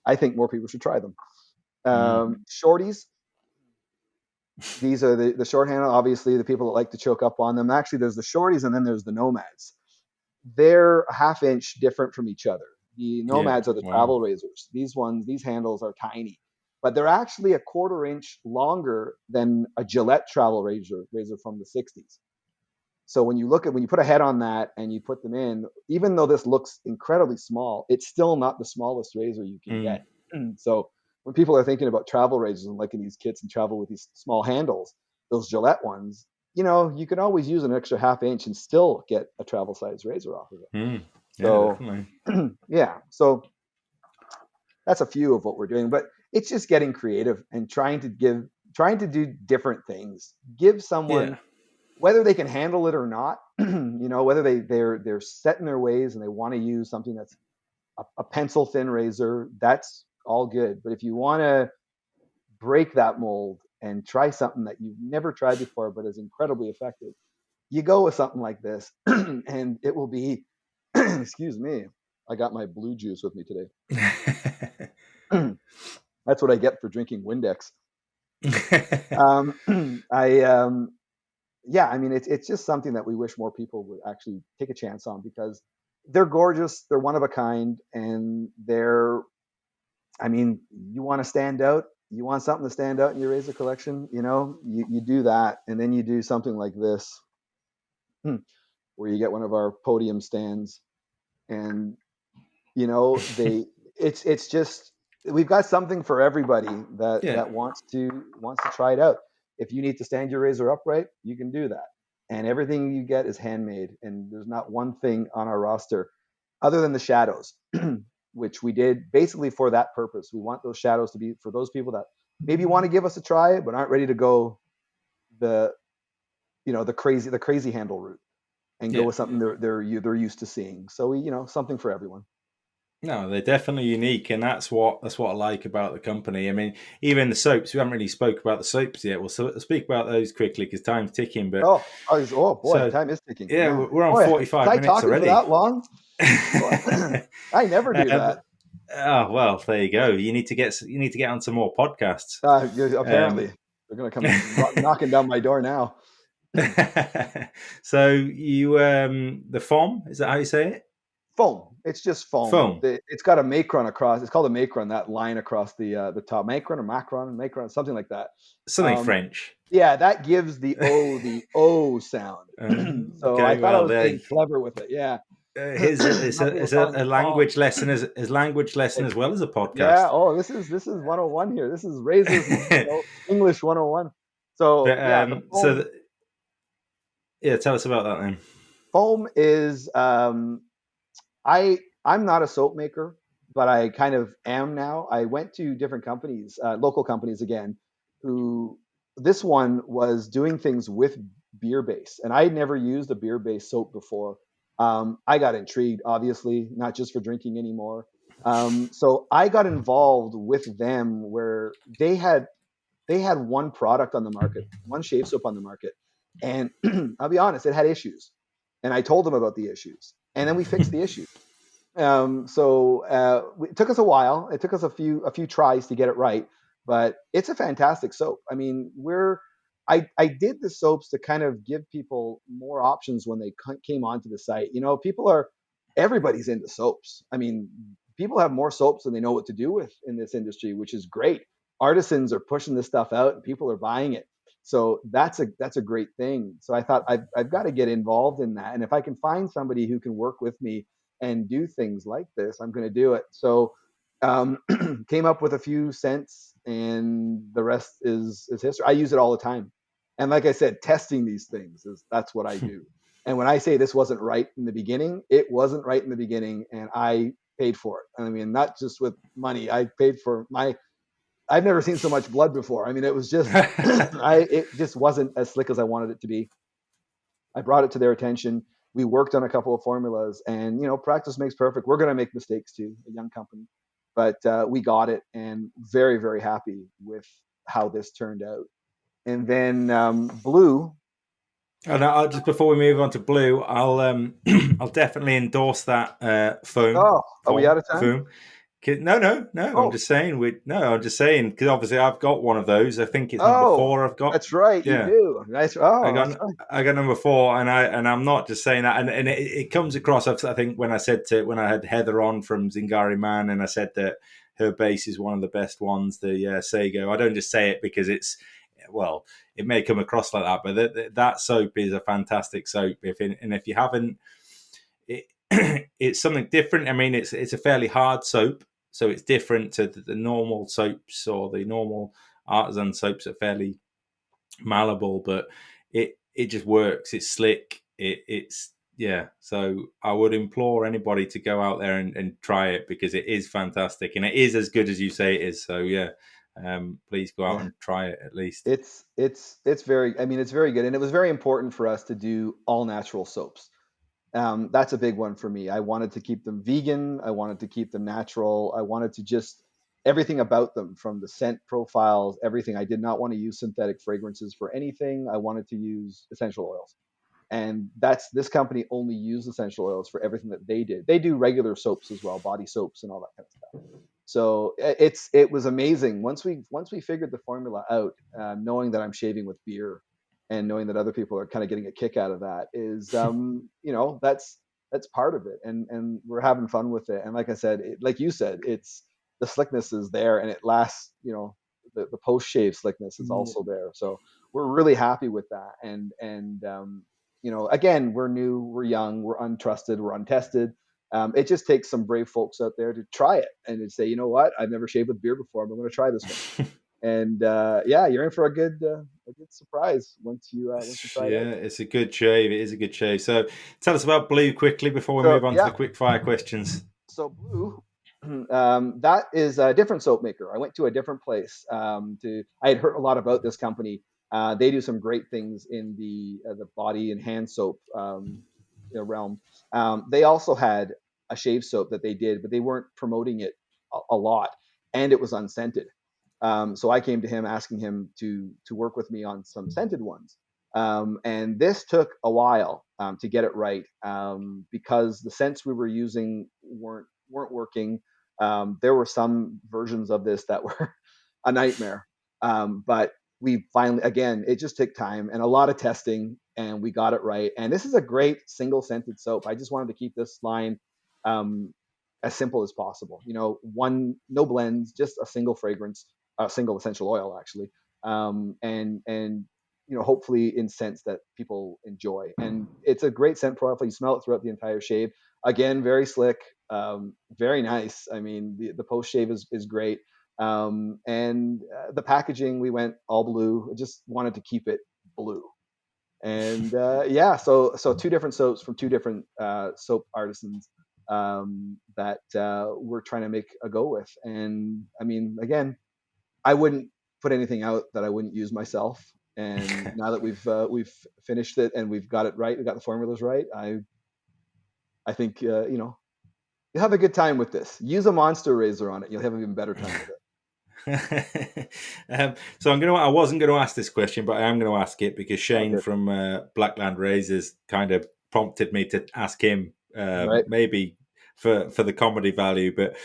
I think more people should try them. Shorties. These are the short handle. Obviously, the people that like to choke up on them. Actually, there's the shorties, and then there's the nomads. They're a half inch different from each other. The nomads are the travel razors. These handles are tiny, but they're actually a 1/4 inch longer than a Gillette travel razor from the 60s. So when you put a head on that and you put them in, even though this looks incredibly small, it's still not the smallest razor you can get. So when people are thinking about travel razors and liking these kits and travel with these small handles, those Gillette ones, you can always use an extra half inch and still get a travel size razor off of it. So that's a few of what we're doing, but it's just getting creative and trying to do different things. Give someone, whether they can handle it or not, whether they're set in their ways and they want to use something that's a pencil thin razor, that's all good. But if you want to break that mold and try something that you've never tried before but is incredibly effective, you go with something like this, and it will be excuse me, I got my blue juice with me today. That's what I get for drinking Windex. Yeah, I mean, it's just something that we wish more people would actually take a chance on, because they're gorgeous, they're one of a kind, and I mean, you want to stand out, you want something to stand out in your razor collection, you do that, and then you do something like this, where you get one of our podium stands, and they it's just, we've got something for everybody that
Yeah.
wants to try it out. If you need to stand your razor upright, you can do that, and everything you get is handmade, and there's not one thing on our roster other than the shadows, which we did basically for that purpose. We want those shadows to be for those people that maybe want to give us a try but aren't ready to go the the crazy handle route, and go
Yeah.
with something they're used to seeing. So something for everyone.
No, they're definitely unique, and that's what I like about the company. I mean, even the soaps. We haven't really spoke about the soaps yet. We'll speak about those quickly because time's ticking. But
Oh boy,
so
time is ticking.
yeah,
Yeah.
we're on
Boy,
45
was I
minutes
talking for
already.
that long? I never do
um,
that.
oh well, there you go. You need to get on some more podcasts.
Apparently, they're going to come knocking down my door now.
So you the FOM, is that how you say it?
Foam. It's just foam.
Foam.
It's got a macron across. It's called a macron. That line across the top. Macron, something like that.
Something French.
Yeah, that gives the O sound. So I
Okay,
thought I
well,
was being clever with it. Yeah.
here's a language lesson as language lesson as well as a podcast.
Yeah. Oh, this is 101 here. This is Razors, English 101. So
But
yeah, the foam.
tell us about that then.
Foam is I'm not a soap maker, but I kind of am now. I went to different companies, local companies again, who this one was doing things with beer base, and I had never used a beer based soap before. I got intrigued, obviously, not just for drinking anymore. So I got involved with them, where they had one product on the market, one shave soap on the market, and I'll be honest, it had issues, and I told them about the issues, and then we fixed the issues. It took us a while. It took us a few tries to get it right, but it's a fantastic soap. I mean, I did the soaps to kind of give people more options when they came onto the site. Everybody's into soaps. I mean, people have more soaps than they know what to do with in this industry, which is great. Artisans are pushing this stuff out, and people are buying it. So that's a great thing. So I thought I've got to get involved in that, and if I can find somebody who can work with me and do things like this, I'm going to do it. So came up with a few cents, and the rest is history. I use it all the time, and like I said, testing these things that's what I do. And when I say this wasn't right in the beginning, it wasn't right in the beginning, and I paid for it. I mean, not just with money. I paid for my. I've never seen so much blood before. I mean, it was just it just wasn't as slick as I wanted it to be. I brought it to their attention. We worked on a couple of formulas, and practice makes perfect. We're going to make mistakes too, a young company, but we got it, and very, very happy with how this turned out. And then Blue.
And just before we move on to Blue, I'll I'll definitely endorse that foam.
Oh, are we out of time?
Foam. No.
Oh,
I'm just saying because obviously I've got one of those. I think it's number
oh,
4. I've got.
that's right. You
Yeah,
do. Nice.
I
Oh, that's
got
right.
I got number 4, and I'm not just saying that. And it comes across. I think when I had Heather on from Zingari Man, and I said that her base is one of the best ones, the Sago. I don't just say it because it may come across like that, but that soap is a fantastic soap. If you haven't, it, it's something different. I mean, it's a fairly hard soap, so it's different to the normal soaps or the normal artisan soaps are fairly malleable, but it just works. It's slick. It's yeah. So I would implore anybody to go out there and try it because it is fantastic and it is as good as you say it is. So yeah, please go out
Yeah.
and try it at least.
It's very. I mean, it's very good, and it was very important for us to do all natural soaps. That's a big one for me. I wanted to keep them vegan. I wanted to keep them natural. I wanted to just everything about them, from the scent profiles, everything. I did not want to use synthetic fragrances for anything. I wanted to use essential oils. And this company only used essential oils for everything that they did. They do regular soaps as well, body soaps and all that kind of stuff. So it was amazing once we figured the formula out, knowing that I'm shaving with beer, and knowing that other people are kind of getting a kick out of that is, that's part of it, and we're having fun with it. And like I said, like you said, it's the slickness is there, and it lasts. The post shave slickness is also there. So we're really happy with that. And again, we're new, we're young, we're untrusted, we're untested. It just takes some brave folks out there to try it and to say, you know what, I've never shaved with beer before, but I'm going to try this one. And yeah, you're in for a good surprise once you try it out.
Yeah, it's a good shave. It is a good shave. So tell us about Blue quickly before we
So
move on to the quick fire questions.
So Blue, that is a different soap maker. I went to a different place. I had heard a lot about this company. They do some great things in the body and hand soap realm. They also had a shave soap that they did, but they weren't promoting it a lot, and it was unscented. So I came to him asking him to work with me on some scented ones. And this took a while to get it right, because the scents we were using weren't working. There were some versions of this that were a nightmare, but we finally, again, it just took time and a lot of testing, and we got it right. And this is a great single scented soap. I just wanted to keep this line as simple as possible. No blends, just a single fragrance, a single essential oil, actually, and hopefully in scents that people enjoy. And it's a great scent profile. You smell it throughout the entire shave. Again, very slick, very nice. I mean, the post shave is great. And the packaging, we went all blue. I just wanted to keep it blue. And yeah, so two different soaps from two different soap artisans that we're trying to make a go with. And I mean, again, I wouldn't put anything out that I wouldn't use myself. And now that we've finished it and we've got it right, we got the formulas right, I think you'll have a good time with this. Use a monster razor on it; you'll have an even better time with it.
So I wasn't going to ask this question, but I am going to ask it because Shane from Blackland Razors kind of prompted me to ask him,
Right.
maybe for the comedy value. But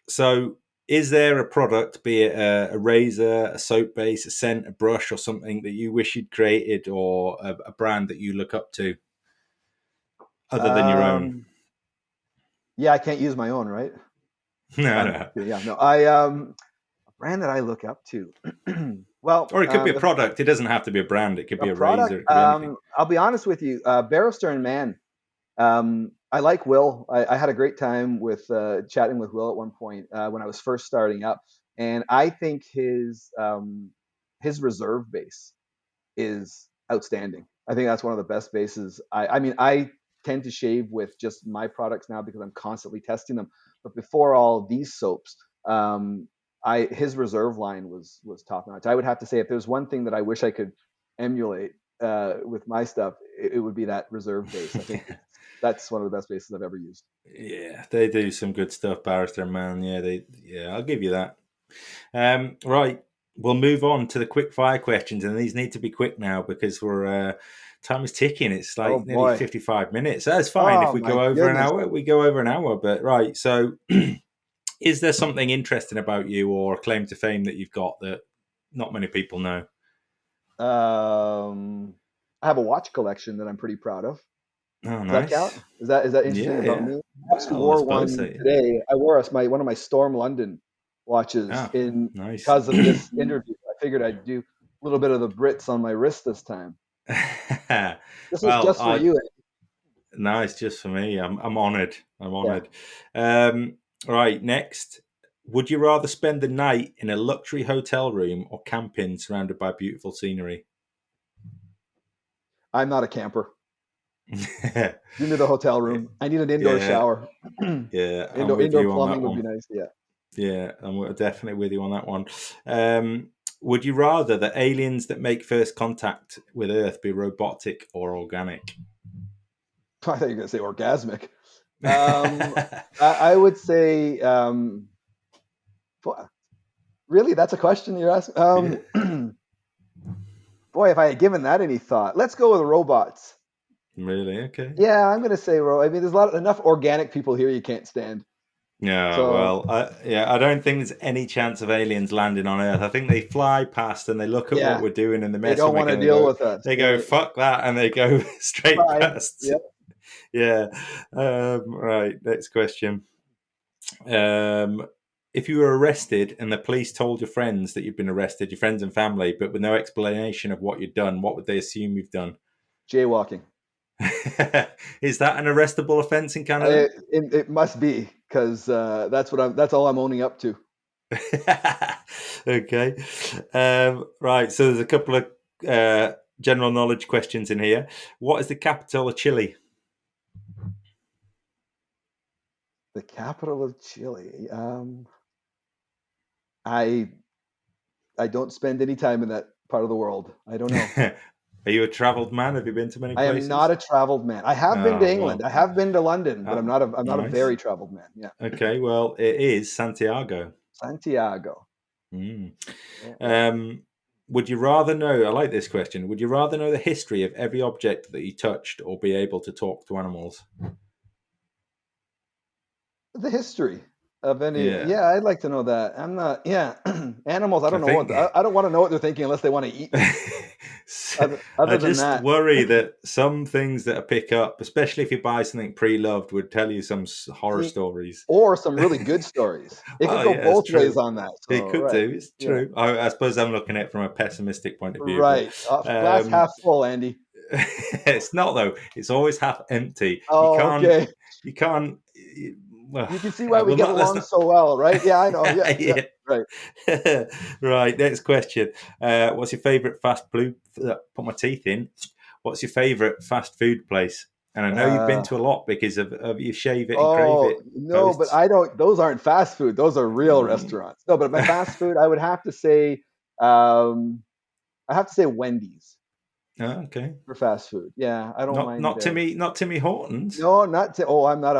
so is there a product, be it a razor, a soap base, a scent, a brush, or something that you wish you'd created, or a brand that you look up to other than your own?
Yeah, I can't use my own, right?
No.
Yeah, no. A brand that I look up to. Well,
or it could be a product. It doesn't have to be a brand. It could be a
product,
razor. It could be anything.
I'll be honest with you. Barrister and Man. I like Will. I had a great time with chatting with Will at one point when I was first starting up, and I think his reserve base is outstanding. I think that's one of the best bases. I mean, I tend to shave with just my products now because I'm constantly testing them. But before all these soaps, his reserve line was top notch. I would have to say, if there's one thing that I wish I could emulate with my stuff, it would be that reserve base. I think that's one of the best bases I've ever used.
Yeah, they do some good stuff, Barrister and Man. Yeah, I'll give you that. Right, we'll move on to the quick fire questions, and these need to be quick now because we're time is ticking. It's like nearly 55 minutes. That's fine if we go over an hour. We go over an hour, but right. So, is there something interesting about you or a claim to fame that you've got that not many people know?
I have a watch collection that I'm pretty proud of.
Oh, nice.
Does that count? Is that interesting about me? I actually wore one today. I wore one of my Storm London watches because of this interview. I figured I'd do a little bit of the Brits on my wrist this time. This is just for you.
Nice, just for me. I'm honoured. I'm honoured. Yeah. Right, next. Would you rather spend the night in a luxury hotel room or camping surrounded by beautiful scenery?
I'm not a camper. Give me the hotel room. I need an indoor shower.
Yeah,
indoor plumbing would be nice.
Yeah, I'm definitely with you on that one. Would you rather the aliens that make first contact with Earth be robotic or organic?
I thought you were going to say orgasmic. I would say, really, that's a question you're asking? Boy, if I had given that any thought. Let's go with robots.
Really? Okay.
Yeah, I'm going to say I mean, there's enough organic people here you can't stand.
Yeah,
So
well, I don't think there's any chance of aliens landing on Earth. I think they fly past and they look at what
yeah,
we're doing and the
they
mess we're
don't want to
making, and
deal with us.
they go, fuck that, and they go straight
Bye.
past.
Yep.
Yeah. Right. Next question. Um, if you were arrested and the police told your friends that you'd been arrested, your friends and family, but with no explanation of what you'd done, what would they assume you've done?
Jaywalking.
Is that an arrestable offence in Canada?
It must be, because that's all I'm owning up to.
Okay. Right. So there's a couple of general knowledge questions in here. What is the capital of Chile?
The capital of Chile. I don't spend any time in that part of the world. I don't know.
Are you a travelled man? Have you been to many
I am
places?
not a traveled man. I have been to
Oh
England.
well.
I have been to London, but I'm not a
Nice.
very traveled man. Yeah.
Okay. Well, it is Santiago.
Santiago.
Mm.
Yeah.
Would you rather know? I like this question. Would you rather know the history of every object that you touched, or be able to talk to animals?
The history of any.
Yeah.
Yeah, I'd like to know that. I'm not. Yeah, animals. I
I
don't know
think.
I don't want to know what they're thinking unless they want to eat me.
I
Other than
just
that,
worry that some things that I pick up, especially if you buy something pre-loved, would tell you some horror stories.
or some really good stories. It could
Well,
go
yeah, it's
both ways
true.
on that.
It
So
could
right.
do. It's
Yeah.
true. I suppose I'm looking at it from a pessimistic point of view, but
Right. Glass half full, Andy.
it's not though. It's always half empty. You
Oh,
can't.
okay.
You can't. Well,
You can see why we
well,
get
not. Let's
along
not.
so well, right? Yeah, I know. Yeah, yeah.
Yeah.
Right.
Right. Next question. What's your favourite fast food? Put my teeth in. What's your favourite fast food place? And I know you've been
Uh,
to a lot because of you shave it and crave
oh
it
no, but
posts.
I don't. Those aren't fast food. Those are real
Mm.
restaurants. No, but my fast food, I would have to say, I have to say Wendy's
Oh, okay.
for fast food. Yeah, I don't
Not
mind.
not Timmy not Timmy Hortons.
No, not. Oh, I'm not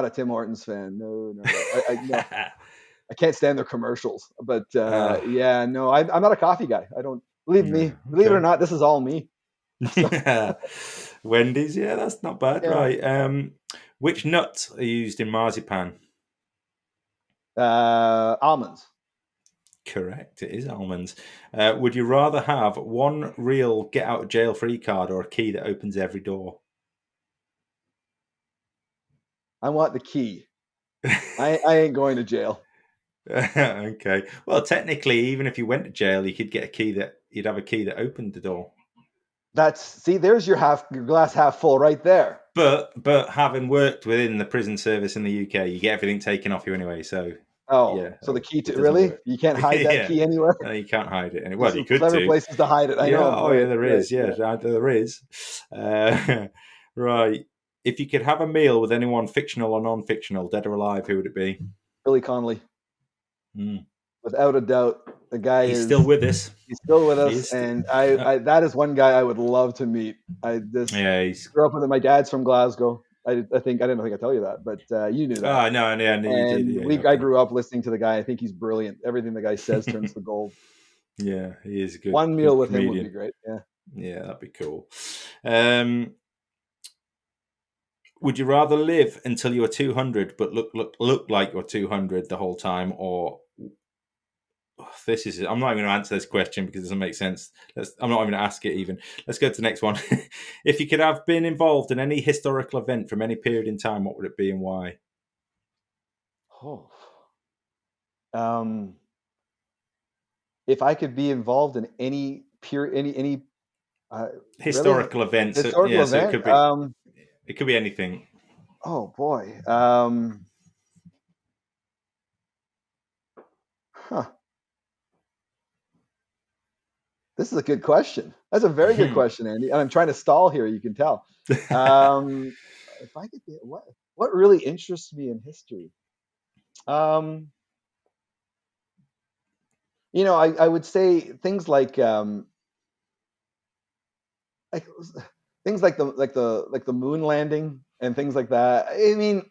a Tim Hortons fan. No, no, no. No. I can't stand their commercials. But
uh,
yeah, no, I'm not a coffee guy. I don't believe me. Believe it or
okay.
not, this is all me. So
Yeah. Wendy's, yeah, that's not bad.
yeah,
Right. Which nuts are used in marzipan?
almonds.
Correct. It is almonds. Would you rather have one real get out of jail free card or a key that opens every door?
I want the key. I ain't going to jail.
Okay. Well, technically, even if you went to jail, you could get a key that you'd have a key that opened the door.
There's your glass half full right there.
But having worked within the prison service in the UK, you get everything taken off you anyway. So
Oh,
yeah,
so the key
it
to
doesn't
really?
work.
You can't hide that
Yeah,
key anywhere?
no, you can't hide it.
There's
Well, you
some
could
clever
do.
places to hide it. I
Yeah.
know.
Oh,
Right,
yeah, there
right,
is. Yeah,
yeah.
there is. Right. If you could have a meal with anyone, fictional or non-fictional, dead or alive, who would it be?
Billy Connolly,
Mm.
without a doubt. The guy
He's still with us.
he's still with
He
us,
is.
and I that is one guy I would love to meet. I just
Yeah, he's.
grew up with him. My dad's from Glasgow. I didn't think I tell you that, but you knew that.
Oh no, yeah, no, you did.
And
Yeah,
I
okay.
grew up listening to the guy. I think he's brilliant. Everything the guy says turns to gold.
Yeah, he is a good,
One meal
good
with him would be
comedian.
great. Yeah.
Yeah, that'd be cool. Would you rather live until you were 200 but look like you're 200 the whole time, or this is? I'm not even going to answer this question because it doesn't make sense. I'm not even going to ask it even. Let's go to the next one. If you could have been involved in any historical event from any period in time, what would it be and why?
Oh. If I could be involved in any really
Historical events.
historical
Yeah, so
event,
it could be anything.
oh boy, huh. This is a good question. That's a very good question, Andy. And I'm trying to stall here. You can tell. If I could be, what really interests me in history? Um, I would say like things like the moon landing and things like that. I mean,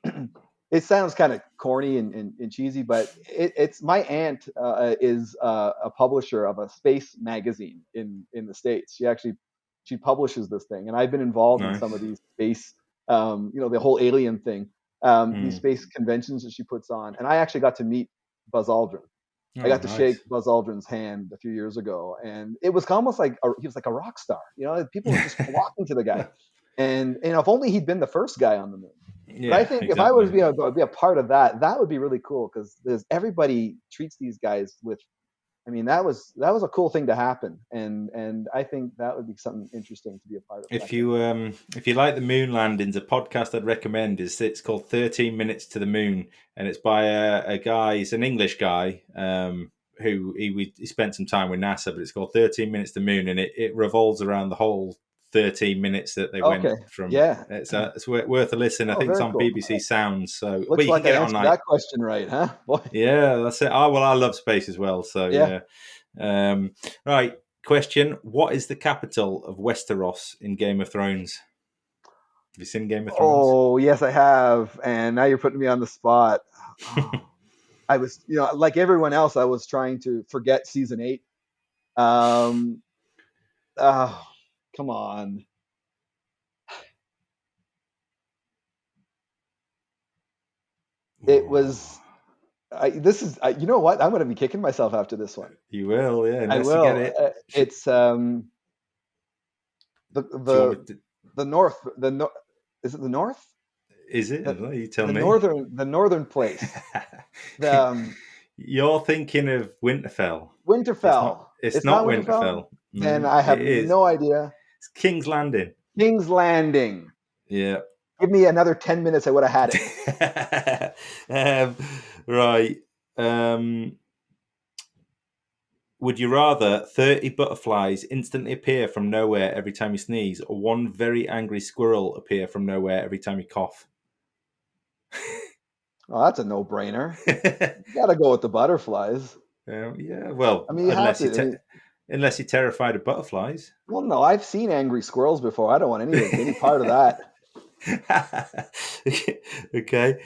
it sounds kind of corny and cheesy, but it's my aunt is a publisher of a space magazine in the States. She publishes this thing, and I've been involved in some of
Nice.
these space, the whole alien thing. these space conventions that she puts on. And I actually got to meet Buzz Aldrin. I got to
nice.
shake Buzz Aldrin's hand a few years ago, and it was almost like he was like a rock star. People were just flocking to the guy. And if only he'd been the first guy on the moon.
Yeah,
but I think
exactly.
if I was to be a part of that, that would be really cool, because everybody treats these guys with. I mean, that was a cool thing to happen, and I think that would be something interesting to be a part of.
If you like the moon landings, a podcast I'd recommend it's called 13 Minutes to the Moon, and it's by a guy. He's an English guy who he spent some time with NASA, but it's called 13 Minutes to the Moon, and it revolves around the whole 13 minutes that they went from.
Yeah,
it's worth a listen. I think it's on
cool.
BBC Sounds. So
looks like I answered
on
that question right, huh? Boy.
Yeah, that's it. Oh, well, I love space as well. So yeah. Right. Question: what is the capital of Westeros in Game of Thrones? Have you seen Game of Thrones?
Oh, yes, I have. And now you're putting me on the spot. I was, like everyone else, I was trying to forget season 8. Come on. It was. You know what? I'm going to be kicking myself after this one.
You will, yeah.
I will.
You get it.
It's the north. Is it the north?
Is it? You tell me.
The northern place.
You're thinking of Winterfell.
Winterfell.
It's not Winterfell.
Then I have no idea.
It's King's Landing.
King's Landing.
Yeah.
Give me another 10 minutes, I would have had
it. Right. Would you rather 30 butterflies instantly appear from nowhere every time you sneeze, or one very angry squirrel appear from nowhere every time you cough?
Oh, that's a no-brainer. You got to go with the butterflies.
Yeah, well,
I mean,
unless you're terrified of butterflies.
Well, no, I've seen angry squirrels before. I don't want any part of that.
Okay.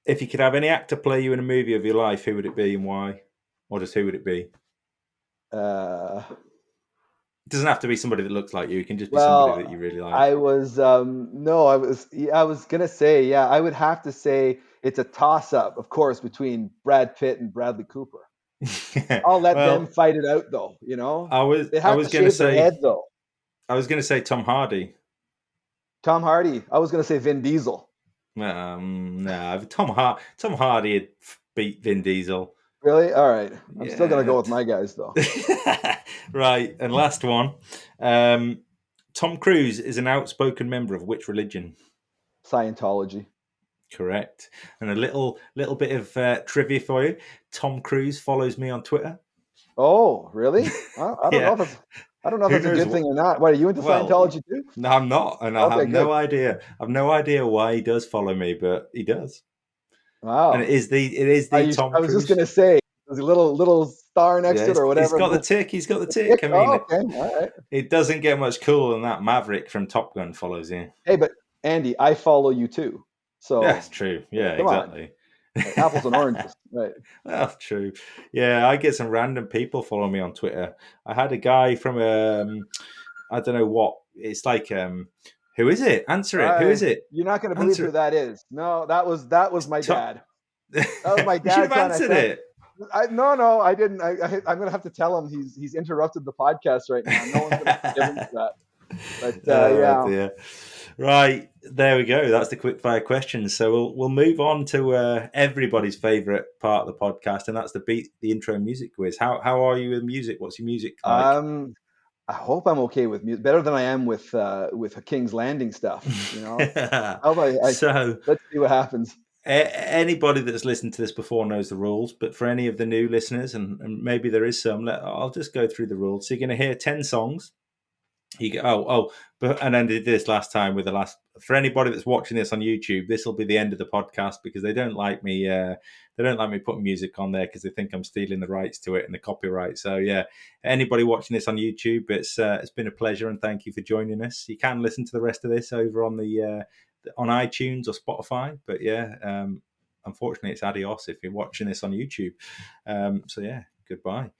If you could have any actor play you in a movie of your life, who would it be and why? Or just who would it be? It doesn't have to be somebody that looks like you. It can just be somebody that you really like.
I was gonna say, yeah, I would have to say it's a toss-up, of course, between Brad Pitt and Bradley Cooper. I'll let them fight it out, though.
I was gonna say
head, though.
I was gonna say Tom Hardy.
Tom Hardy. I was gonna say Vin Diesel.
No, Tom Hardy would beat Vin Diesel.
Really? All right. I'm still going to go with my guys, though.
Right. And last one. Tom Cruise is an outspoken member of which religion?
Scientology.
Correct. And a little bit of trivia for you. Tom Cruise follows me on Twitter.
Oh, really? I don't know if that's a good thing or not. What, are you into Scientology too?
No, I'm not, and I have no idea. I have no idea why he does follow me, but he does.
Wow!
And it is the Tom Cruise.
I was just going to say, there's a little star next to it or whatever.
He's got the tick. He's got the tick. I mean,
okay, all right.
It doesn't get much cooler than that. Maverick from Top Gun follows you.
Hey, but Andy, I follow you too. So
yeah, that's true. Yeah, exactly.
Like apples and oranges, right?
That's true. Yeah, I get some random people following me on Twitter. I had a guy from I don't know what. It's like who is it? Answer it. Who is it?
You're not going to believe who that is. No, that was my dad. That was my dad.
You should have answered it.
No, I didn't. I'm going to have to tell him he's interrupted the podcast right now. No one's going to forgive him for that. But yeah.
Dear. Right, there we go. That's the quick fire questions. So we'll move on to everybody's favorite part of the podcast, and that's the intro music quiz. How are you with music? What's your music like?
I hope I'm okay with music, better than I am with King's Landing stuff. So let's see what happens.
Anybody that's listened to this before knows the rules, but for any of the new listeners, and maybe there is some, I'll just go through the rules. So you're going to hear 10 songs. You go, and I did this last time with for anybody that's watching this on YouTube, this will be the end of the podcast because they don't like me. They don't like me putting music on there because they think I'm stealing the rights to it and the copyright. So yeah, anybody watching this on YouTube, it's been a pleasure and thank you for joining us. You can listen to the rest of this over on on iTunes or Spotify, but yeah, unfortunately it's adios if you're watching this on YouTube. So yeah, goodbye.